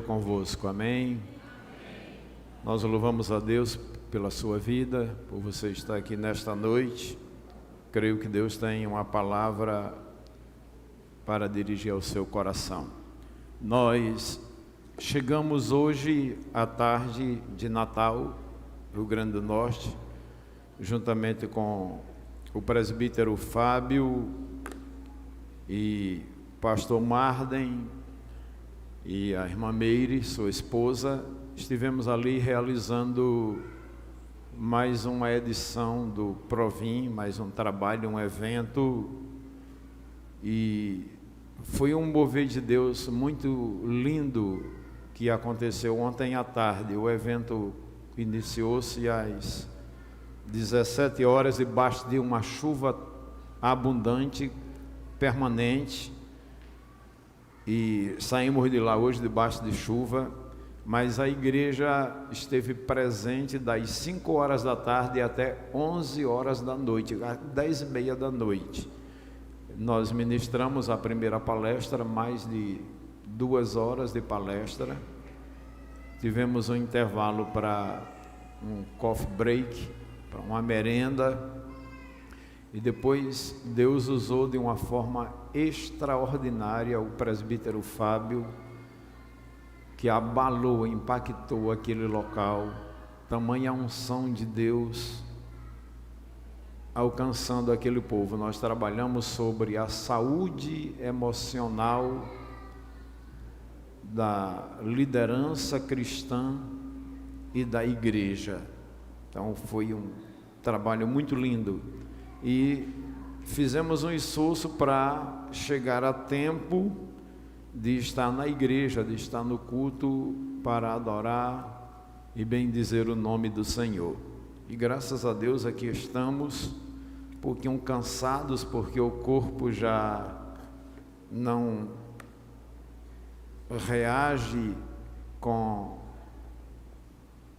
Convosco, amém. Nós louvamos a Deus pela sua vida, por você estar aqui nesta noite. Creio que Deus tem uma palavra para dirigir ao seu coração. Nós chegamos hoje à tarde de Natal, Rio Grande do Norte, juntamente com o presbítero Fábio e pastor Marden e a irmã Meire, sua esposa. Estivemos ali realizando mais uma edição do Provim, mais um trabalho, um evento, e foi um mover de Deus muito lindo que aconteceu ontem à tarde. O evento iniciou-se às 17 horas, debaixo de uma chuva abundante, permanente, e saímos de lá hoje debaixo de chuva, mas a igreja esteve presente das 5 horas da tarde até 11 horas da noite, às 10h30 da noite. Nós ministramos a primeira palestra, mais de 2 horas de palestra. Tivemos um intervalo para um coffee break, para uma merenda. E depois Deus usou de uma forma extraordinária o presbítero Fábio, que abalou, impactou aquele local. Tamanha unção de Deus alcançando aquele povo. Nós trabalhamos sobre a saúde emocional da liderança cristã e da igreja. Então foi um trabalho muito lindo. E fizemos um esforço para chegar a tempo de estar na igreja, de estar no culto para adorar e bendizer o nome do Senhor. E graças a Deus aqui estamos, um pouquinho cansados, porque o corpo já não reage com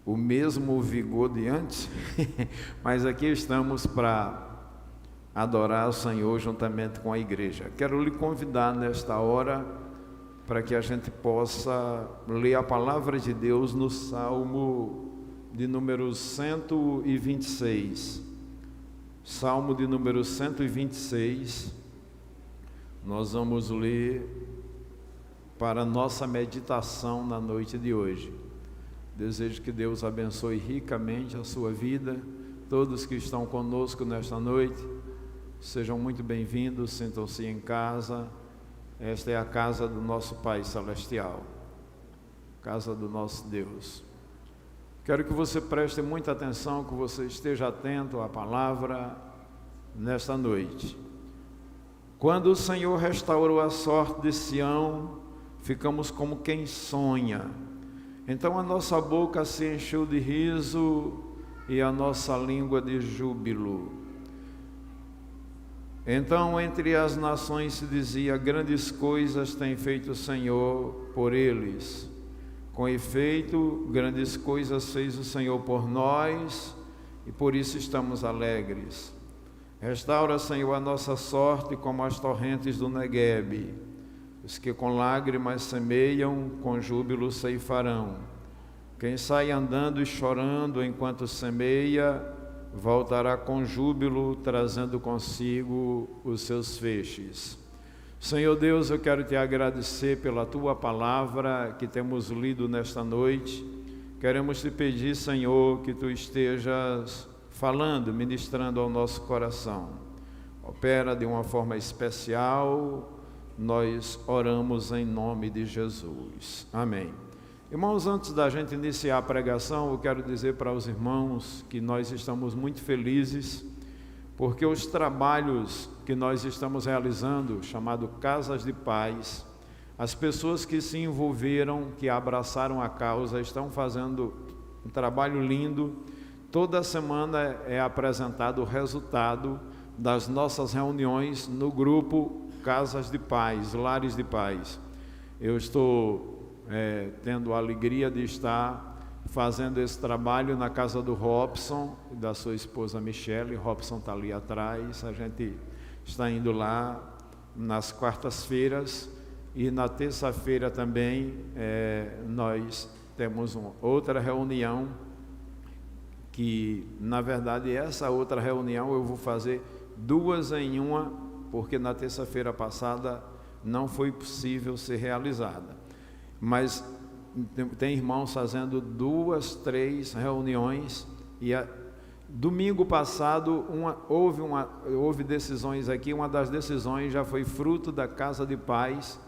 o mesmo vigor de antes, mas aqui estamos para adorar o Senhor juntamente com a igreja. Quero lhe convidar nesta hora para que a gente possa ler a palavra de Deus no Salmo de número 126. Salmo de número 126. Nós vamos ler para nossa meditação na noite de hoje. Desejo que Deus abençoe ricamente a sua vida. Todos que estão conosco nesta noite, sejam muito bem-vindos, sintam-se em casa. Esta é a casa do nosso Pai Celestial, casa do nosso Deus. Quero que você preste muita atenção, que você esteja atento à palavra nesta noite. Quando o Senhor restaurou a sorte de Sião, ficamos como quem sonha. Então a nossa boca se encheu de riso e a nossa língua de júbilo. Então entre as nações se dizia: grandes coisas tem feito o Senhor por eles. Com efeito, grandes coisas fez o Senhor por nós, e por isso estamos alegres. Restaura, Senhor, a nossa sorte como as torrentes do Neguebe. Os que com lágrimas semeiam, com júbilo ceifarão. Quem sai andando e chorando enquanto semeia, voltará com júbilo, trazendo consigo os seus feixes. Senhor Deus, eu quero te agradecer pela tua palavra que temos lido nesta noite. Queremos te pedir, Senhor, que tu estejas falando, ministrando ao nosso coração. Opera de uma forma especial. Nós oramos em nome de Jesus. Amém. Irmãos, antes da gente iniciar a pregação, eu quero dizer para os irmãos que nós estamos muito felizes, porque os trabalhos que nós estamos realizando, chamado Casas de Paz, as pessoas que se envolveram, que abraçaram a causa, estão fazendo um trabalho lindo. Toda semana é apresentado o resultado das nossas reuniões no grupo Casas de Paz, Lares de Paz. Eu estou tendo a alegria de estar fazendo esse trabalho na casa do Robson e da sua esposa Michele. Robson está ali atrás. A gente está indo lá nas quartas-feiras e na terça-feira também nós temos outra reunião, que na verdade essa outra reunião eu vou fazer duas em uma, porque na terça-feira passada não foi possível ser realizada, mas tem irmãos fazendo 2, 3 reuniões, e domingo passado houve decisões aqui. Uma das decisões já foi fruto da Casa de Paz,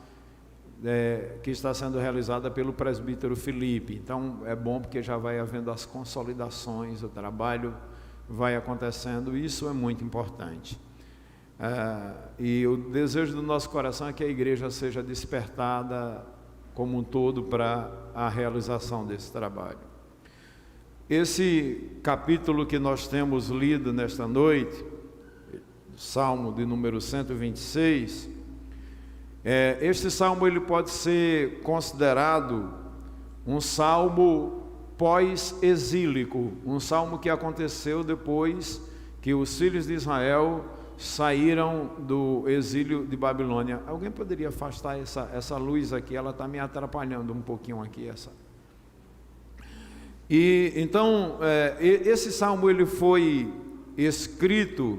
que está sendo realizada pelo presbítero Felipe. Então é bom, porque já vai havendo as consolidações, o trabalho vai acontecendo, isso é muito importante. E o desejo do nosso coração é que a igreja seja despertada como um todo para a realização desse trabalho. Esse capítulo que nós temos lido nesta noite, Salmo de número 126, este salmo ele pode ser considerado um salmo pós-exílico, um salmo que aconteceu depois que os filhos de Israel saíram do exílio de Babilônia. Alguém poderia afastar essa luz aqui? Ela está me atrapalhando um pouquinho aqui, E então esse salmo ele foi escrito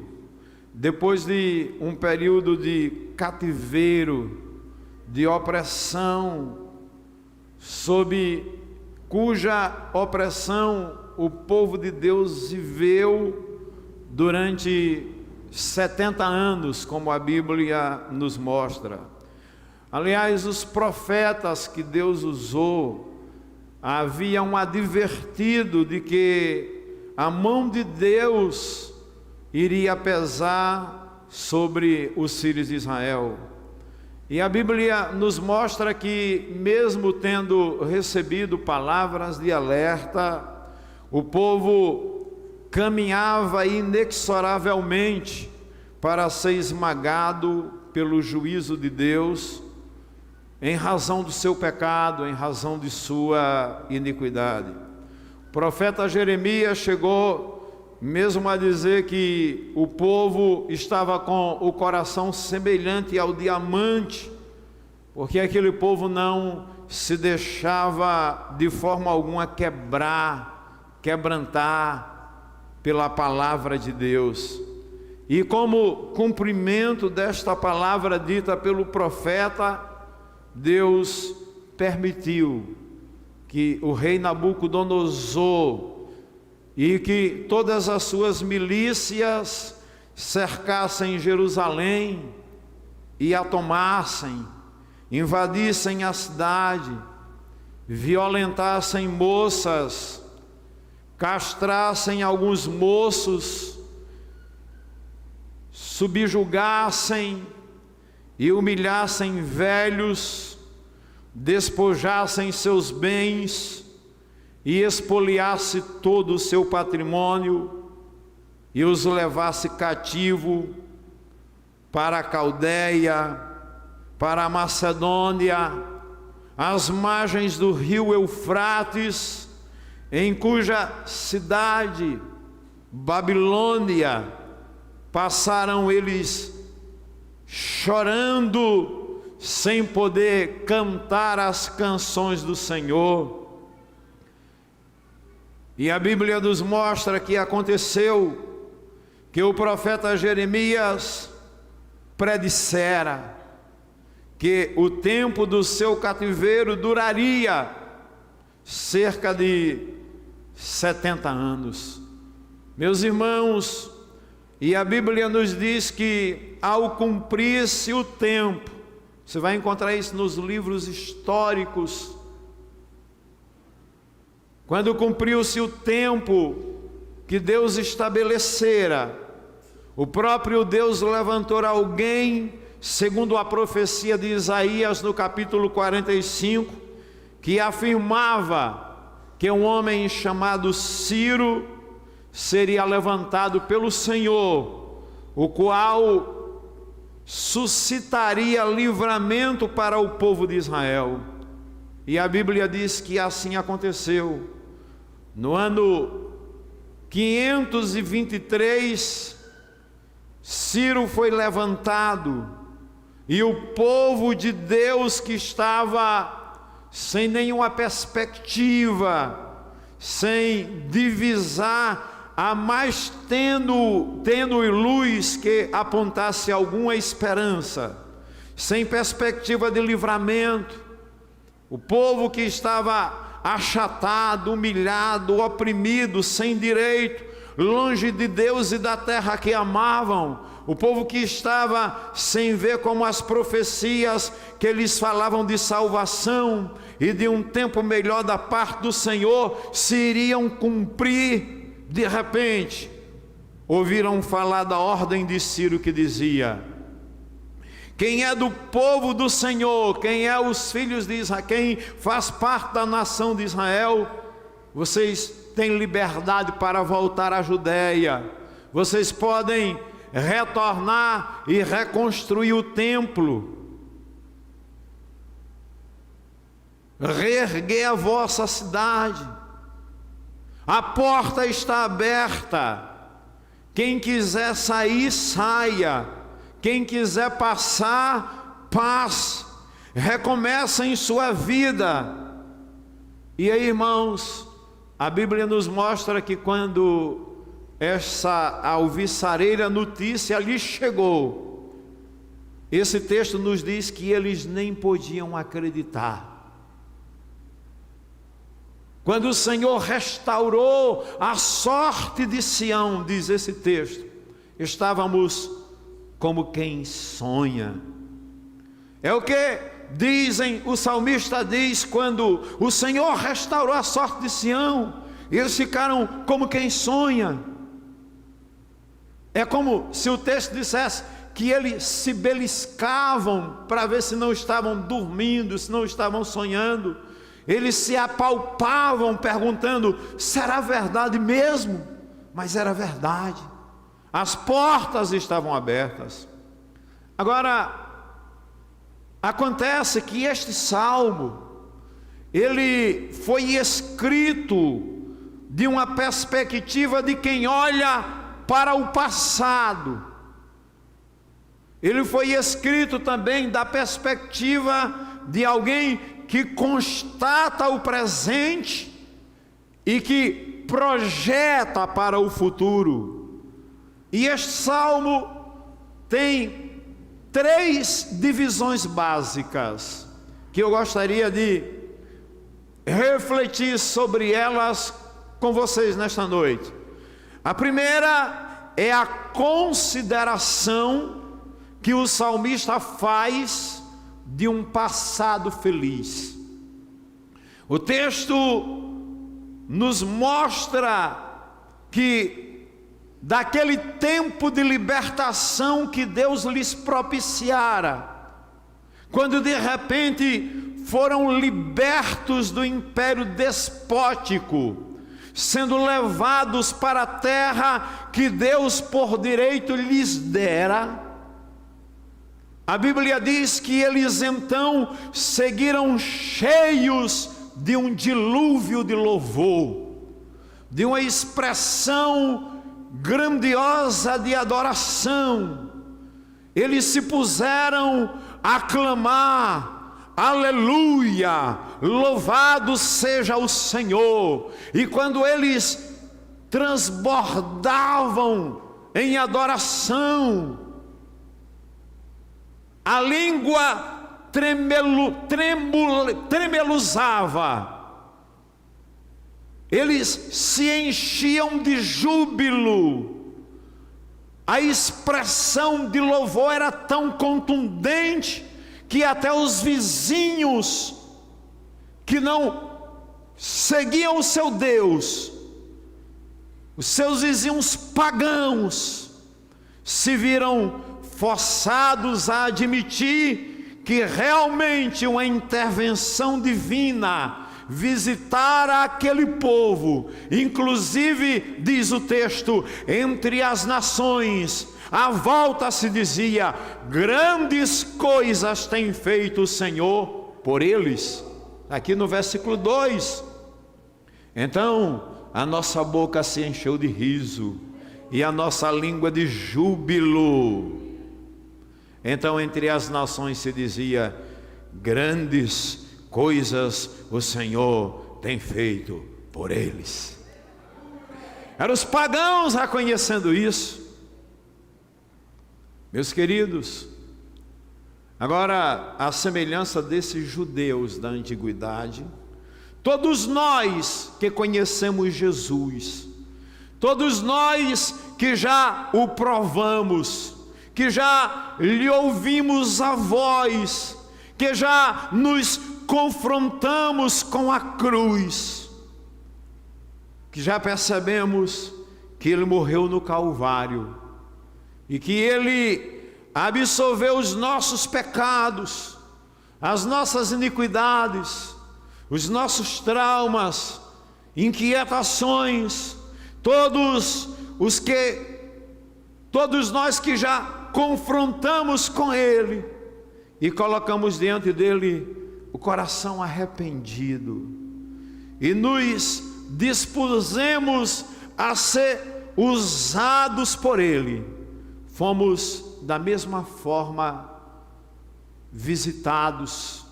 depois de um período de cativeiro, de opressão, sob cuja opressão o povo de Deus viveu durante 70 anos, como a Bíblia nos mostra. Aliás, os profetas que Deus usou haviam advertido de que a mão de Deus iria pesar sobre os filhos de Israel. E a Bíblia nos mostra que, mesmo tendo recebido palavras de alerta, o povo caminhava inexoravelmente para ser esmagado pelo juízo de Deus, em razão do seu pecado, em razão de sua iniquidade. O profeta Jeremias chegou mesmo a dizer que o povo estava com o coração semelhante ao diamante, porque aquele povo não se deixava de forma alguma quebrantar pela palavra de Deus. E como cumprimento desta palavra dita pelo profeta, Deus permitiu que o rei Nabucodonosor e que todas as suas milícias cercassem Jerusalém e a tomassem, invadissem a cidade, violentassem moças, castrassem alguns moços, subjugassem e humilhassem velhos, despojassem seus bens e expoliasse todo o seu patrimônio e os levasse cativo para a Caldeia, para a Macedônia, às margens do rio Eufrates, em cuja cidade, Babilônia, passaram eles chorando, sem poder cantar as canções do Senhor. E a Bíblia nos mostra que aconteceu que o profeta Jeremias predissera que o tempo do seu cativeiro duraria cerca de 70 anos. Meus irmãos, e a Bíblia nos diz que ao cumprir-se o tempo, você vai encontrar isso nos livros históricos, quando cumpriu-se o tempo que Deus estabelecera, o próprio Deus levantou alguém, segundo a profecia de Isaías no capítulo 45, que afirmava que um homem chamado Ciro seria levantado pelo Senhor, o qual suscitaria livramento para o povo de Israel. E a Bíblia diz que assim aconteceu. No ano 523, Ciro foi levantado, E o povo de Deus que estava sem nenhuma perspectiva, sem divisar a mais tênue luz que apontasse alguma esperança, sem perspectiva de livramento, o povo que estava achatado, humilhado, oprimido, sem direito, longe de Deus e da terra que amavam, o povo que estava sem ver como as profecias que eles falavam de salvação e de um tempo melhor da parte do Senhor se iriam cumprir, de repente ouviram falar da ordem de Ciro que dizia: quem é do povo do Senhor, quem é os filhos de Israel, quem faz parte da nação de Israel, vocês têm liberdade para voltar à Judéia, vocês podem retornar e reconstruir o templo, reerguer a vossa cidade, a porta está aberta, quem quiser sair, saia, quem quiser passar, passe, recomeça em sua vida. E aí, irmãos, a Bíblia nos mostra que quando essa alvissareira notícia lhe chegou, esse texto nos diz que eles nem podiam acreditar. Quando o Senhor restaurou a sorte de Sião, diz esse texto, estávamos como quem sonha. É o que dizem, o salmista diz, quando o Senhor restaurou a sorte de Sião, eles ficaram como quem sonha. É como se o texto dissesse que eles se beliscavam para ver se não estavam dormindo, se não estavam sonhando. Eles se apalpavam perguntando: será verdade mesmo? Mas era verdade. As portas estavam abertas. Agora, acontece que este salmo, ele foi escrito de uma perspectiva de quem olha para o passado. Ele foi escrito também da perspectiva de alguém que constata o presente e que projeta para o futuro. E este salmo tem 3 divisões básicas que eu gostaria de refletir sobre elas com vocês nesta noite. A primeira é a consideração que o salmista faz de um passado feliz. O texto nos mostra que daquele tempo de libertação que Deus lhes propiciara, quando de repente foram libertos do império despótico, sendo levados para a terra que Deus por direito lhes dera, a Bíblia diz que eles então seguiram cheios de um dilúvio de louvor, de uma expressão grandiosa de adoração. Eles se puseram a clamar: aleluia, louvado seja o Senhor. E quando eles transbordavam em adoração, a língua tremeluzava, eles se enchiam de júbilo. A expressão de louvor era tão contundente que até os vizinhos que não seguiam o seu Deus, os seus vizinhos pagãos, se viram forçados a admitir que realmente uma intervenção divina visitara aquele povo. Inclusive, diz o texto, entre as nações, à volta se dizia: grandes coisas tem feito o Senhor por eles. Aqui no versículo 2. Então, a nossa boca se encheu de riso e a nossa língua de júbilo. Então entre as nações se dizia: grandes coisas o Senhor tem feito por eles. Eram os pagãos reconhecendo isso. Meus queridos, agora, à semelhança desses judeus da antiguidade, todos nós que conhecemos Jesus, todos nós que já o provamos, que já lhe ouvimos a voz, que já nos confrontamos com a cruz, que já percebemos que Ele morreu no Calvário e que Ele absolveu os nossos pecados, as nossas iniquidades, os nossos traumas, inquietações, todos nós que já confrontamos com Ele e colocamos diante dele o coração arrependido e nos dispusemos a ser usados por Ele, fomos da mesma forma visitados,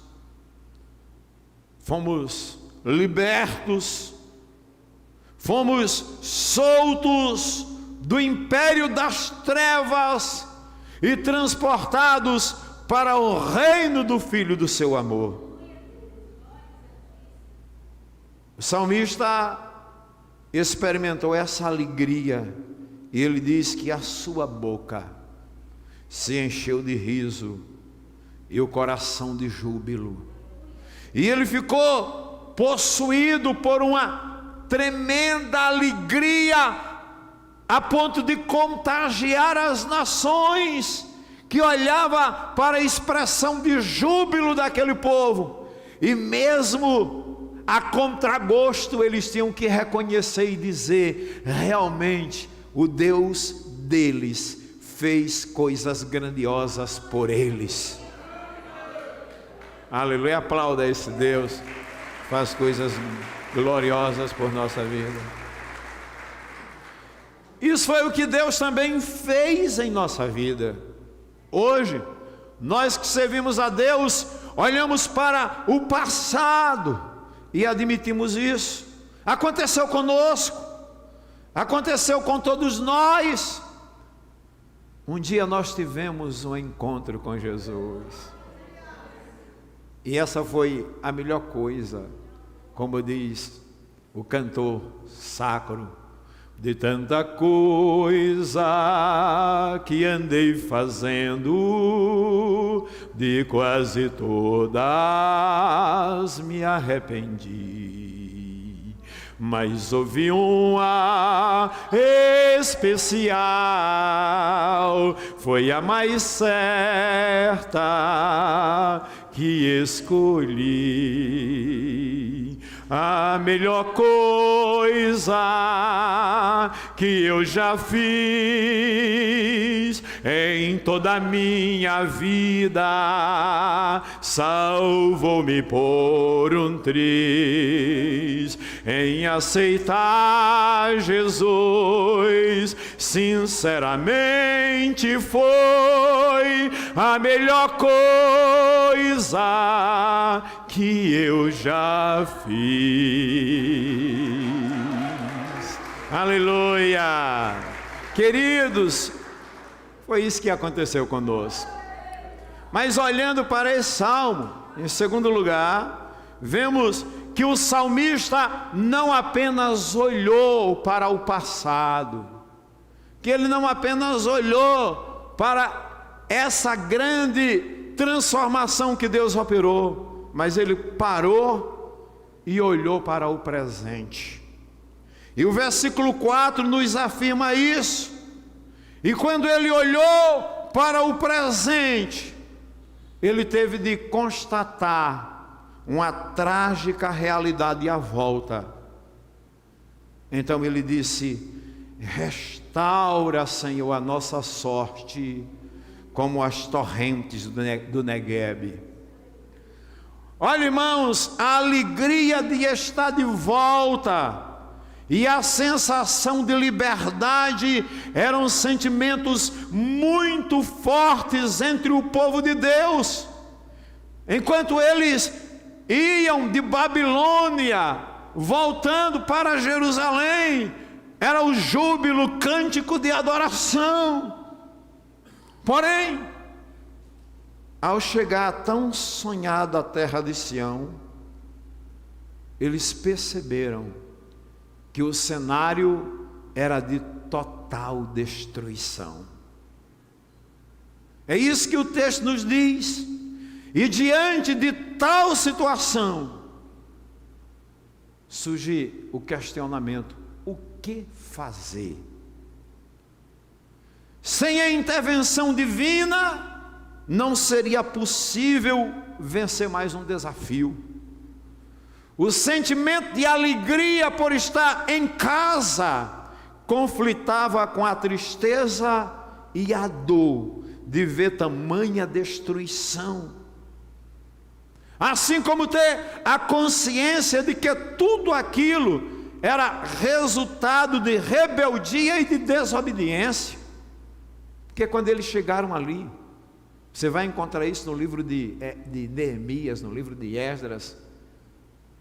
fomos libertos, fomos soltos do império das trevas e transportados para o reino do Filho do seu amor. O salmista experimentou essa alegria e ele diz que a sua boca se encheu de riso e o coração de júbilo. E ele ficou possuído por uma tremenda alegria, a ponto de contagiar as nações, que olhava para a expressão de júbilo daquele povo, e mesmo a contragosto eles tinham que reconhecer e dizer: realmente o Deus deles fez coisas grandiosas por eles. Aleluia, aplauda esse Deus, faz coisas gloriosas por nossa vida. Isso foi o que Deus também fez em nossa vida. Hoje, nós que servimos a Deus, olhamos para o passado e admitimos isso. Aconteceu conosco, aconteceu com todos nós. Um dia nós tivemos um encontro com Jesus, e essa foi a melhor coisa, como diz o cantor sacro: de tanta coisa que andei fazendo, de quase todas me arrependi, mas houve uma especial, foi a mais certa que escolhi. A melhor coisa que eu já fiz em toda a minha vida, salvou-me por um triz em aceitar Jesus. Sinceramente foi a melhor coisa que eu já fiz. Aleluia! Queridos, foi isso que aconteceu conosco. Mas olhando para esse salmo, em segundo lugar, vemos que o salmista não apenas olhou para o passado, que ele não apenas olhou para essa grande transformação que Deus operou, mas ele parou e olhou para o presente. E o versículo 4 nos afirma isso. E quando ele olhou para o presente, ele teve de constatar uma trágica realidade à volta. Então ele disse: restaura, Senhor, a nossa sorte como as torrentes do Neguebe. Olha, irmãos, a alegria de estar de volta e a sensação de liberdade eram sentimentos muito fortes entre o povo de Deus. Enquanto eles iam de Babilônia, voltando para Jerusalém, era o júbilo, cântico de adoração. Porém, ao chegar à tão sonhada terra de Sião, eles perceberam que o cenário era de total destruição. É isso que o texto nos diz. E diante de tal situação, surge o questionamento: o que fazer? Sem a intervenção divina, não seria possível vencer mais um desafio. O sentimento de alegria por estar em casa conflitava com a tristeza e a dor de ver tamanha destruição. Assim como ter a consciência de que tudo aquilo era resultado de rebeldia e de desobediência. Porque quando eles chegaram ali, você vai encontrar isso no livro de Neemias, no livro de Esdras,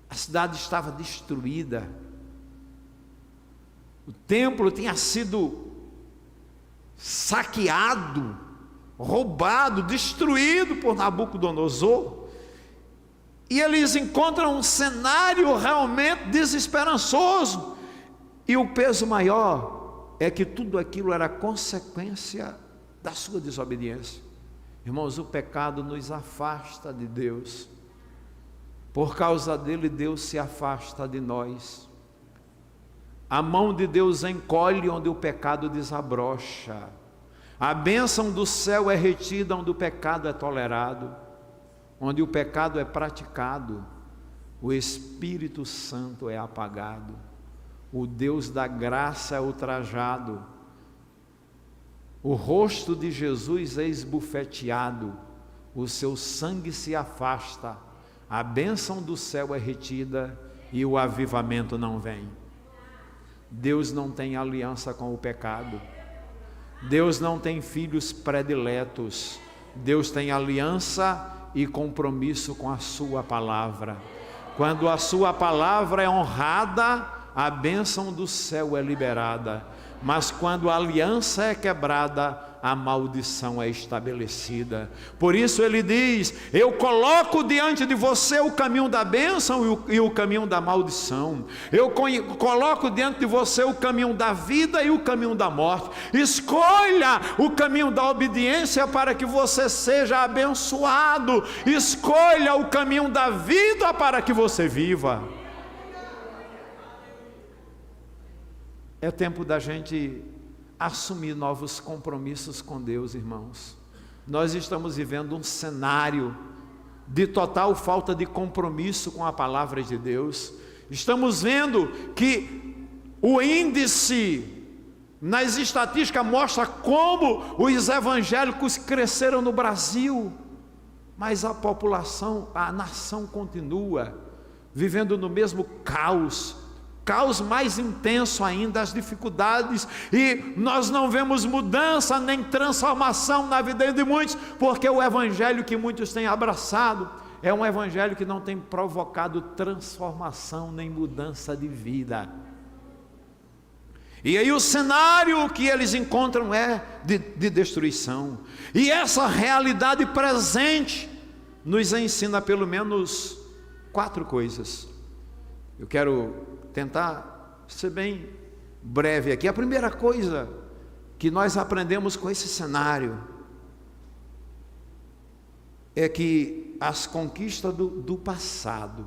a cidade estava destruída, o templo tinha sido saqueado, roubado, destruído por Nabucodonosor, e eles encontram um cenário realmente desesperançoso, e o peso maior é que tudo aquilo era consequência da sua desobediência. Irmãos, o pecado nos afasta de Deus. Por causa dele, Deus se afasta de nós. A mão de Deus encolhe onde o pecado desabrocha. A bênção do céu é retida onde o pecado é tolerado. Onde o pecado é praticado, o Espírito Santo é apagado. O Deus da graça é ultrajado. O rosto de Jesus é esbofeteado. O seu sangue se afasta. A bênção do céu é retida e o avivamento não vem. Deus não tem aliança com o pecado. Deus não tem filhos prediletos. Deus tem aliança e compromisso com a sua palavra. Quando a sua palavra é honrada, a bênção do céu é liberada. Mas quando a aliança é quebrada, a maldição é estabelecida. Por isso ele diz: eu coloco diante de você o caminho da bênção e o caminho da maldição. Eu coloco diante de você o caminho da vida e o caminho da morte. Escolha o caminho da obediência para que você seja abençoado. Escolha o caminho da vida para que você viva. É tempo da gente assumir novos compromissos com Deus, irmãos. Nós estamos vivendo um cenário de total falta de compromisso com a palavra de Deus. Estamos vendo que o índice nas estatísticas mostra como os evangélicos cresceram no Brasil, mas a população, a nação continua vivendo no mesmo caos mais intenso ainda, as dificuldades, e nós não vemos mudança nem transformação na vida de muitos, porque o evangelho que muitos têm abraçado é um evangelho que não tem provocado transformação nem mudança de vida. E aí o cenário que eles encontram é de destruição, e essa realidade presente nos ensina pelo menos 4 coisas. Eu quero tentar ser bem breve aqui. A primeira coisa que nós aprendemos com esse cenário é que as conquistas do passado,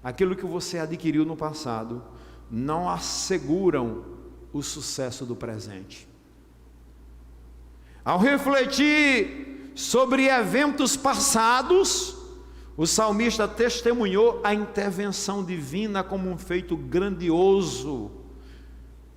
aquilo que você adquiriu no passado, não asseguram o sucesso do presente. Ao refletir sobre eventos passados, o salmista testemunhou a intervenção divina como um feito grandioso,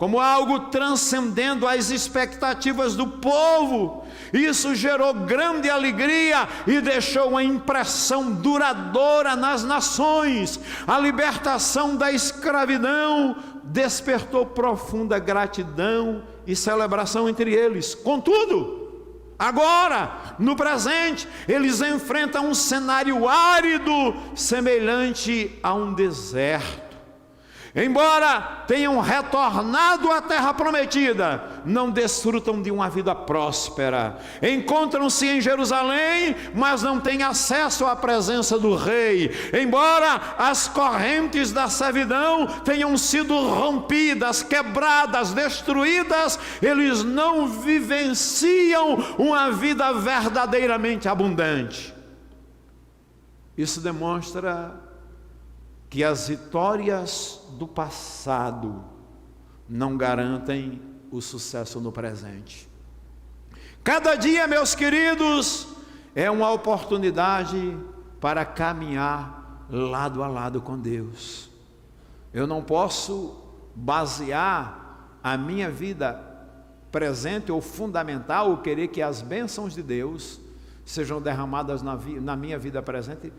como algo transcendendo as expectativas do povo. Isso gerou grande alegria e deixou uma impressão duradoura nas nações. A libertação da escravidão despertou profunda gratidão e celebração entre eles. Contudo, agora, no presente, eles enfrentam um cenário árido, semelhante a um deserto. Embora tenham retornado à terra prometida, não desfrutam de uma vida próspera. Encontram-se em Jerusalém, mas não têm acesso à presença do rei. Embora as correntes da servidão tenham sido rompidas, quebradas, destruídas, eles não vivenciam uma vida verdadeiramente abundante. Isso demonstra que as vitórias do passado não garantem o sucesso no presente. Cada dia, meus queridos, é uma oportunidade para caminhar lado a lado com Deus. Eu não posso basear a minha vida presente ou fundamental, ou querer que as bênçãos de Deus sejam derramadas na minha vida presente,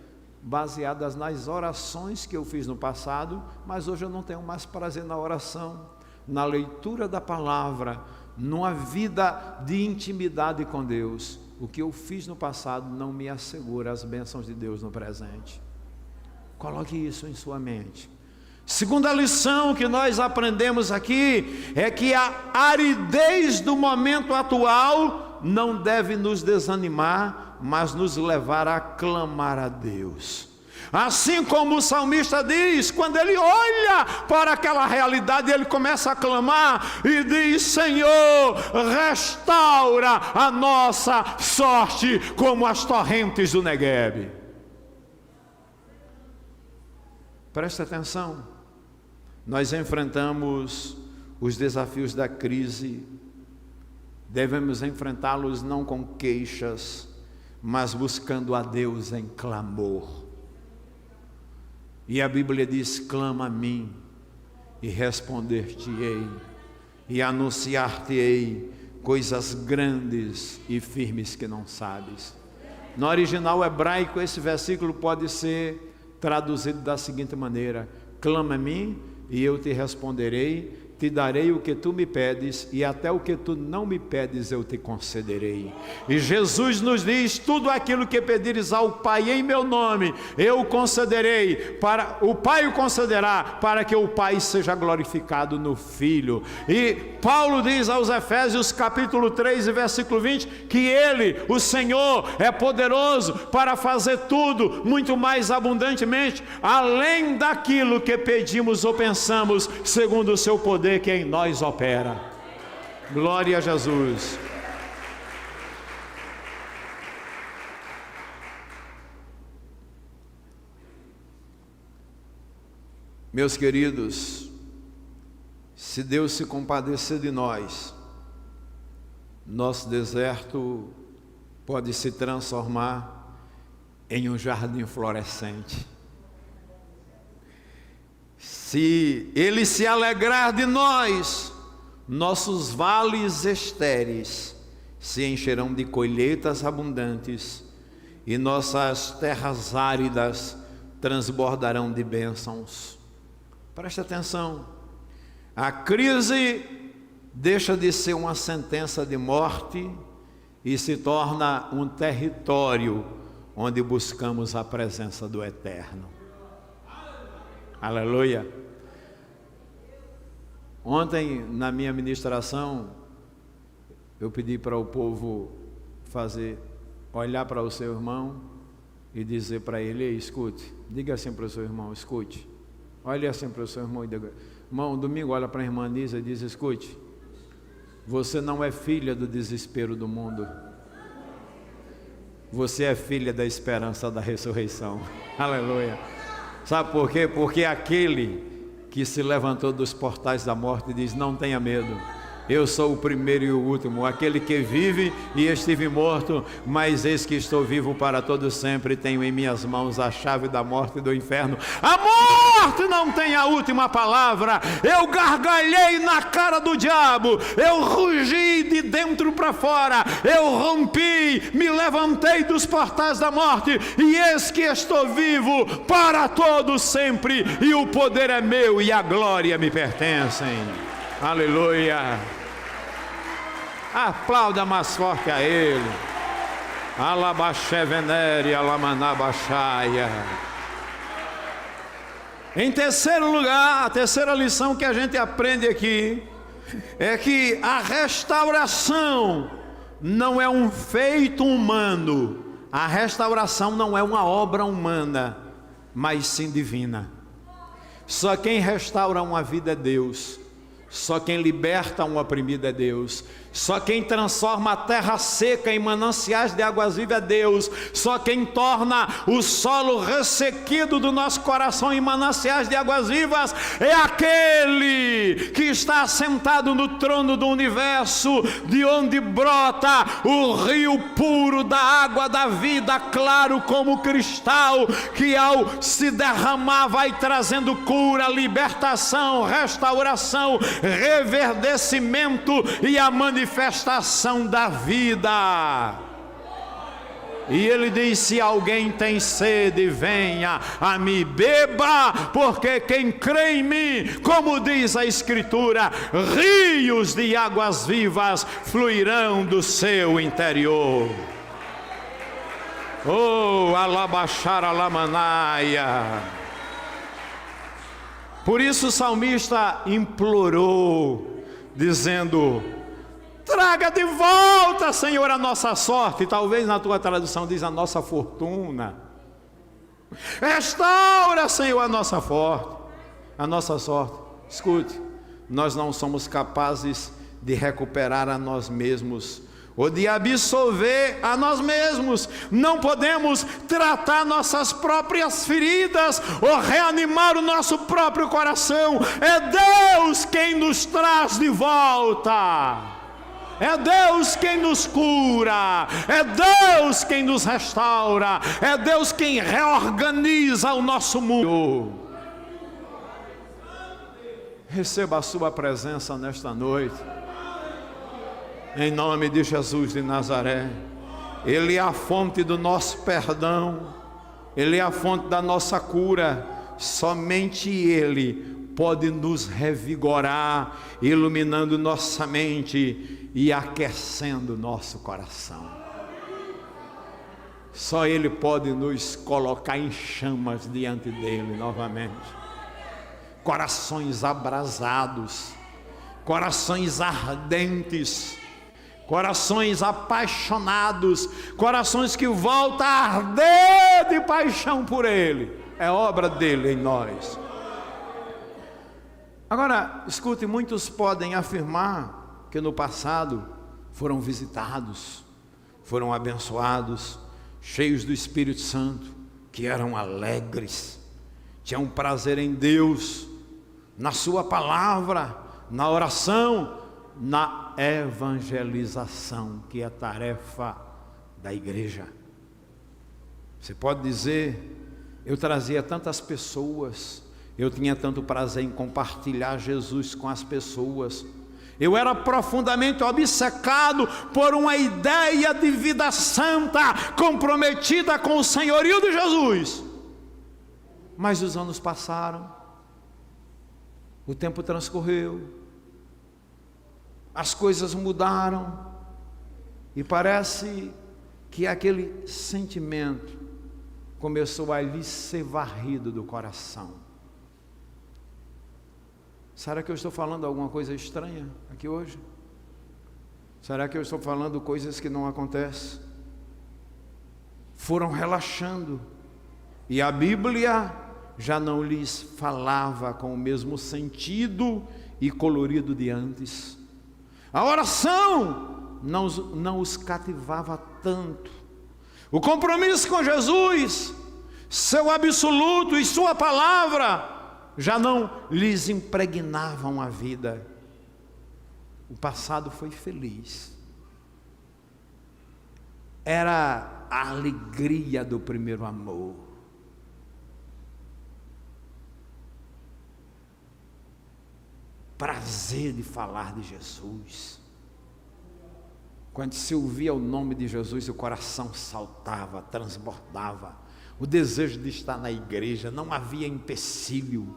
baseadas nas orações que eu fiz no passado, mas hoje eu não tenho mais prazer na oração, na leitura da palavra, numa vida de intimidade com Deus. O que eu fiz no passado não me assegura as bênçãos de Deus no presente. Coloque isso em sua mente. Segunda lição que nós aprendemos aqui é que a aridez do momento atual não deve nos desanimar, mas nos levar a clamar a Deus. Assim como o salmista diz, quando ele olha para aquela realidade, ele começa a clamar e diz: Senhor, restaura a nossa sorte como as torrentes do Neguebe. Preste atenção, nós enfrentamos os desafios da crise, devemos enfrentá-los não com queixas, mas buscando a Deus em clamor. E a Bíblia diz: clama a mim e responder-te-ei e anunciar-te-ei coisas grandes e firmes que não sabes. No original hebraico, esse versículo pode ser traduzido da seguinte maneira: clama a mim e eu te responderei, te darei o que tu me pedes, e até o que tu não me pedes eu te concederei. E Jesus nos diz: tudo aquilo que pedires ao Pai em meu nome, eu concederei, para o Pai o concederá, para que o Pai seja glorificado no Filho. E Paulo diz aos Efésios capítulo 3 e versículo 20, que Ele, o Senhor, é poderoso para fazer tudo muito mais abundantemente, além daquilo que pedimos ou pensamos, segundo o seu poder que em nós opera. Glória a Jesus. Meus queridos, se Deus se compadecer de nós, nosso deserto pode se transformar em um jardim florescente. Se Ele se alegrar de nós, nossos vales estéreis se encherão de colheitas abundantes e nossas terras áridas transbordarão de bênçãos. Preste atenção, a crise deixa de ser uma sentença de morte e se torna um território onde buscamos a presença do Eterno. Aleluia. Ontem, na minha ministração, eu pedi para o povo olhar para o seu irmão e dizer para ele: escute, diga assim para o seu irmão, escute. Olhe assim para o seu irmão e diga: irmão, domingo olha para a irmã Nisa e diz: escute, você não é filha do desespero do mundo, você é filha da esperança da ressurreição. Aleluia. Sabe por quê? Porque aquele que se levantou dos portais da morte diz: não tenha medo, Eu sou o primeiro e o último, aquele que vive e estive morto, mas eis que estou vivo para todo sempre. Tenho em minhas mãos a chave da morte e do inferno. A morte não tem a última palavra. Eu gargalhei na cara do diabo, eu rugi de dentro para fora, eu rompi, me levantei dos portais da morte, e eis que estou vivo para todo sempre, e o poder é meu e a glória me pertencem. Aleluia. Aplauda mais forte a Ele. Alabaxé venere, alamanabaxaia. Em terceiro lugar, a terceira lição que a gente aprende aqui é que a restauração não é um feito humano. A restauração não é uma obra humana, mas sim divina. Só quem restaura uma vida é Deus. Só quem liberta um oprimido é Deus. Só quem transforma a terra seca em mananciais de águas vivas é Deus. Só quem torna o solo ressequido do nosso coração em mananciais de águas vivas é aquele que está assentado no trono do universo, de onde brota o rio puro da água da vida, claro como cristal, que ao se derramar vai trazendo cura, libertação, restauração, reverdecimento e a manifestação da vida. E ele diz: se alguém tem sede, venha a mim, beba, porque quem crê em mim, como diz a Escritura, rios de águas vivas fluirão do seu interior. Oh, alabaxar alamanaia. Por isso o salmista implorou, dizendo: traga de volta, Senhor, a nossa sorte. Talvez na tua tradução diz a nossa fortuna. Restaura, Senhor, a nossa sorte. Escute, nós não somos capazes de recuperar a nós mesmos, ou de absolver a nós mesmos. Não podemos tratar nossas próprias feridas ou reanimar o nosso próprio coração. É Deus quem nos traz de volta. É Deus quem nos cura, é Deus quem nos restaura, é Deus quem reorganiza o nosso mundo. Receba a sua presença nesta noite, em nome de Jesus de Nazaré. Ele é a fonte do nosso perdão, Ele é a fonte da nossa cura. Somente Ele pode nos revigorar, iluminando nossa mente e aquecendo nosso coração. Só Ele pode nos colocar em chamas diante dEle novamente. Corações abrasados, corações ardentes, corações apaixonados, corações que voltam a arder de paixão por Ele. É obra dEle em nós. Agora, escute, muitos podem afirmar que no passado foram visitados, foram abençoados, cheios do Espírito Santo, que eram alegres, tinham prazer em Deus, na sua palavra, na oração, na evangelização, que é a tarefa da igreja. Você pode dizer: eu trazia tantas pessoas, eu tinha tanto prazer em compartilhar Jesus com as pessoas, eu era profundamente obcecado por uma ideia de vida santa, comprometida com o senhorio de Jesus. Mas os anos passaram, o tempo transcorreu, as coisas mudaram, e parece que aquele sentimento começou a lhe ser varrido do coração. Será que eu estou falando alguma coisa estranha aqui hoje? Será que eu estou falando coisas que não acontecem? Foram relaxando, e a Bíblia já não lhes falava com o mesmo sentido e colorido de antes. A oração não os cativava tanto. O compromisso com Jesus, seu absoluto e sua palavra já não lhes impregnavam a vida. O passado foi feliz. Era a alegria do primeiro amor. Prazer de falar de Jesus. Quando se ouvia o nome de Jesus, o coração saltava, transbordava. O desejo de estar na igreja, não havia empecilho.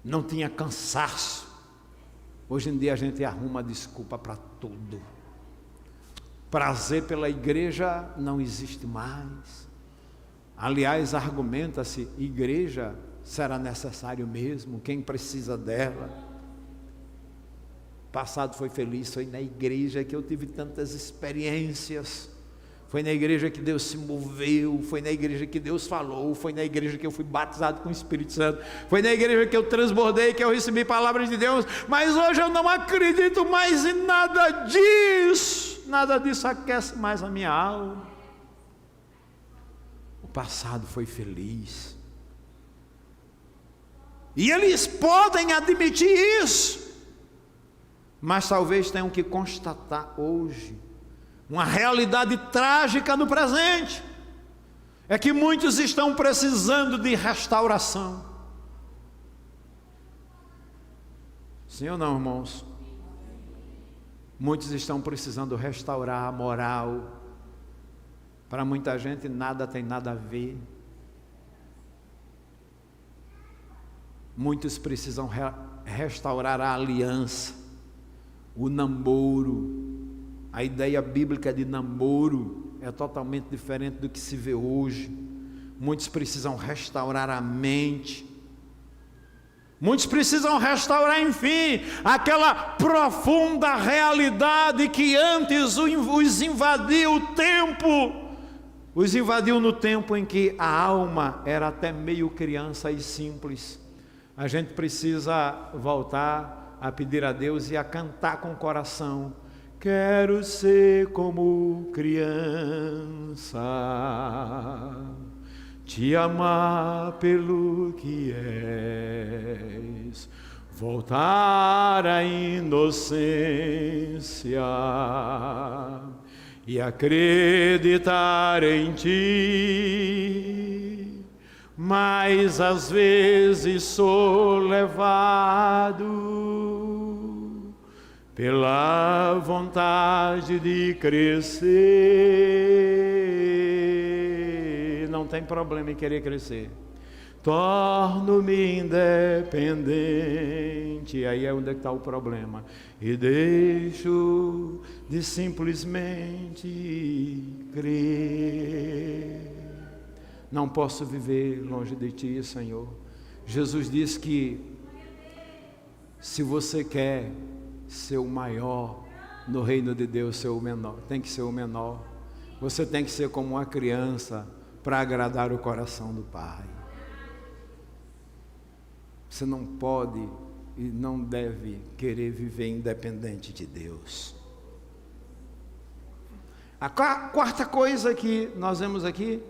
Não tinha cansaço. Hoje em dia a gente arruma desculpa para tudo. Prazer pela igreja não existe mais. Aliás, argumenta-se, igreja será necessário mesmo, quem precisa dela? O passado foi feliz, foi na igreja que eu tive tantas experiências. Foi na igreja que Deus se moveu, foi na igreja que Deus falou, foi na igreja que eu fui batizado com o Espírito Santo, foi na igreja que eu transbordei, que eu recebi palavras de Deus, mas hoje eu não acredito mais em nada disso, nada disso aquece mais a minha alma. O passado foi feliz, e eles podem admitir isso, mas talvez tenham que constatar hoje, uma realidade trágica no presente, é que muitos estão precisando de restauração. Sim ou não, irmãos? Muitos estão precisando restaurar a moral. Para muita gente nada tem nada a ver. Muitos precisam restaurar a aliança, o namoro. A ideia bíblica de namoro é totalmente diferente do que se vê hoje. Muitos precisam restaurar a mente. Muitos precisam restaurar, enfim, aquela profunda realidade que antes os invadiu o tempo. Os invadiu no tempo em que a alma era até meio criança e simples. A gente precisa voltar a pedir a Deus e a cantar com o coração. Quero ser como criança, te amar pelo que és, voltar à inocência e acreditar em ti. Mas às vezes sou levado pela vontade de crescer. Não tem problema em querer crescer. Torno-me independente. Aí é onde está o problema. E deixo de simplesmente crer. Não posso viver longe de ti, Senhor. Jesus disse que se você quer ser o maior no reino de Deus, ser o menor, tem que ser o menor. Você tem que ser como uma criança para agradar o coração do Pai. Você não pode e não deve querer viver independente de Deus. A quarta coisa que nós vemos aqui,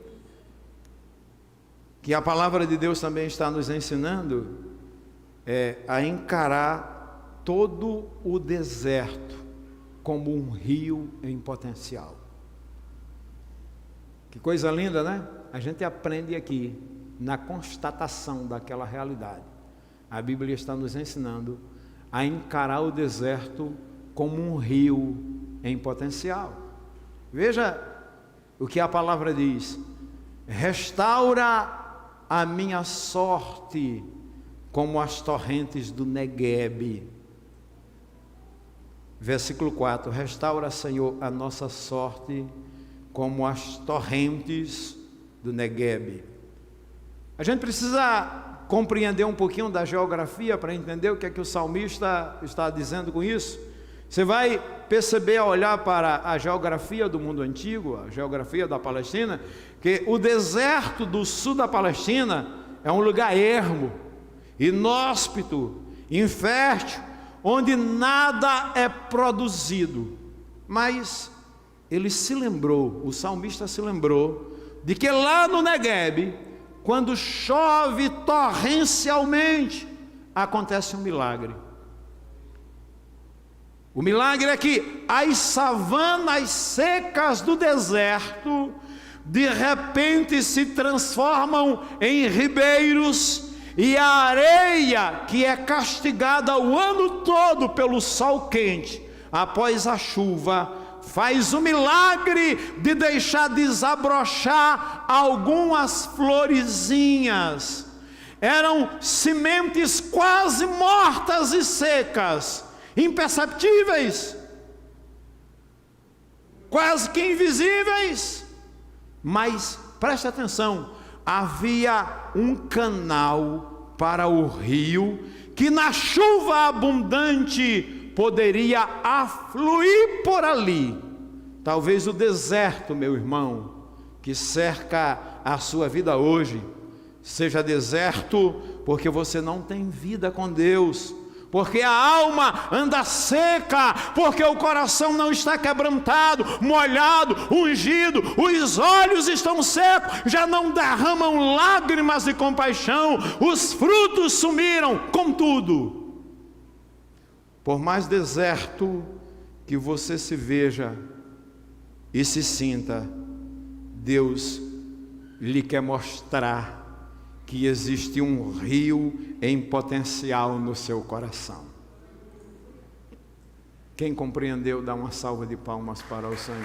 que a palavra de Deus também está nos ensinando, é a encarar todo o deserto como um rio em potencial. Que coisa linda, né? A gente aprende aqui, na constatação daquela realidade. A Bíblia está nos ensinando a encarar o deserto como um rio em potencial. Veja o que a palavra diz: restaura a minha sorte como as torrentes do Neguebe. Versículo 4, restaura, Senhor, a nossa sorte como as torrentes do Neguebe. A gente precisa compreender um pouquinho da geografia para entender o que é que o salmista está dizendo com isso. Você vai perceber ao olhar para a geografia do mundo antigo, a geografia da Palestina, que o deserto do sul da Palestina é um lugar ermo, inóspito, infértil, onde nada é produzido. Mas ele se lembrou, o salmista se lembrou, de que lá no Neguebe, quando chove torrencialmente, acontece um milagre. O milagre é que as savanas secas do deserto, de repente se transformam em ribeiros, e a areia, que é castigada o ano todo pelo sol quente, após a chuva, faz o milagre de deixar desabrochar algumas florezinhas. Eram sementes quase mortas e secas, imperceptíveis, quase que invisíveis, mas preste atenção, havia um canal para o rio, que na chuva abundante poderia afluir por ali. Talvez o deserto, meu irmão, que cerca a sua vida hoje, seja deserto porque você não tem vida com Deus, porque a alma anda seca, porque o coração não está quebrantado, molhado, ungido, os olhos estão secos, já não derramam lágrimas de compaixão, os frutos sumiram. Contudo, por mais deserto que você se veja e se sinta, Deus lhe quer mostrar que existe um rio em potencial no seu coração. Quem compreendeu, dá uma salva de palmas para o Senhor.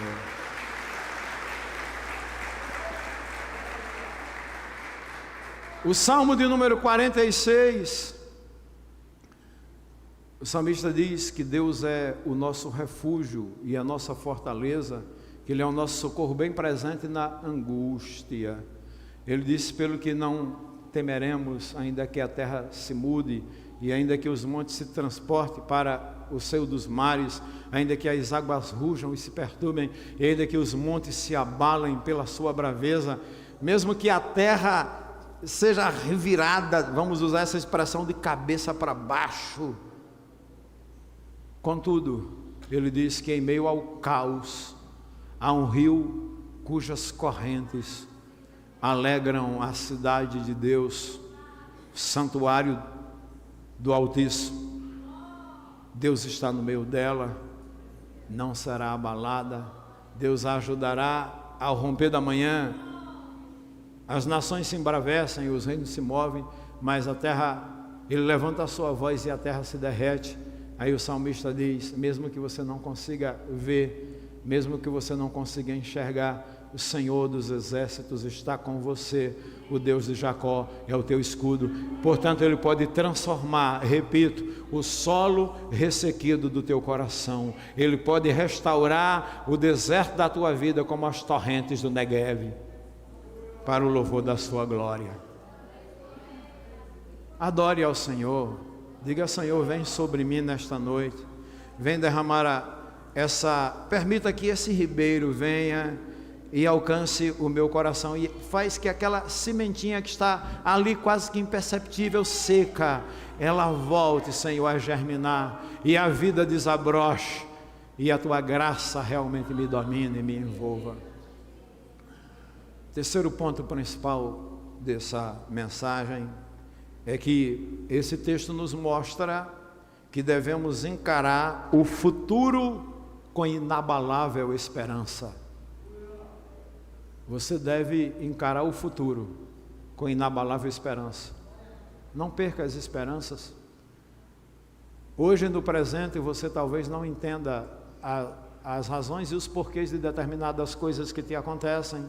O Salmo de número 46, o salmista diz que Deus é o nosso refúgio e a nossa fortaleza, que Ele é o nosso socorro bem presente na angústia. Ele disse: pelo que não temeremos, ainda que a terra se mude, e ainda que os montes se transportem para o seio dos mares, ainda que as águas rujam e se perturbem, e ainda que os montes se abalem pela sua braveza, mesmo que a terra seja revirada, vamos usar essa expressão, de cabeça para baixo, contudo, ele diz que em meio ao caos, há um rio cujas correntes alegram a cidade de Deus, santuário do Altíssimo. Deus está no meio dela, não será abalada. Deus a ajudará ao romper da manhã. As nações se embravecem, os reinos se movem, mas a terra, Ele levanta a sua voz e a terra se derrete. Aí o salmista diz: mesmo que você não consiga ver, mesmo que você não consiga enxergar, o Senhor dos exércitos está com você, o Deus de Jacó é o teu escudo. Portanto, Ele pode transformar, repito, o solo ressequido do teu coração. Ele pode restaurar o deserto da tua vida como as torrentes do Negueve, para o louvor da sua glória. Adore ao Senhor, diga: Senhor, vem sobre mim nesta noite, vem derramar permita que esse ribeiro venha e alcance o meu coração, e faz que aquela sementinha que está ali quase que imperceptível, seca, ela volte, Senhor, a germinar, e a vida desabroche, e a tua graça realmente me domine e me envolva. Terceiro ponto principal dessa mensagem é que esse texto nos mostra que devemos encarar o futuro com inabalável esperança. Você deve encarar o futuro com inabalável esperança. Não perca as esperanças. Hoje, no presente, você talvez não entenda as razões e os porquês de determinadas coisas que te acontecem.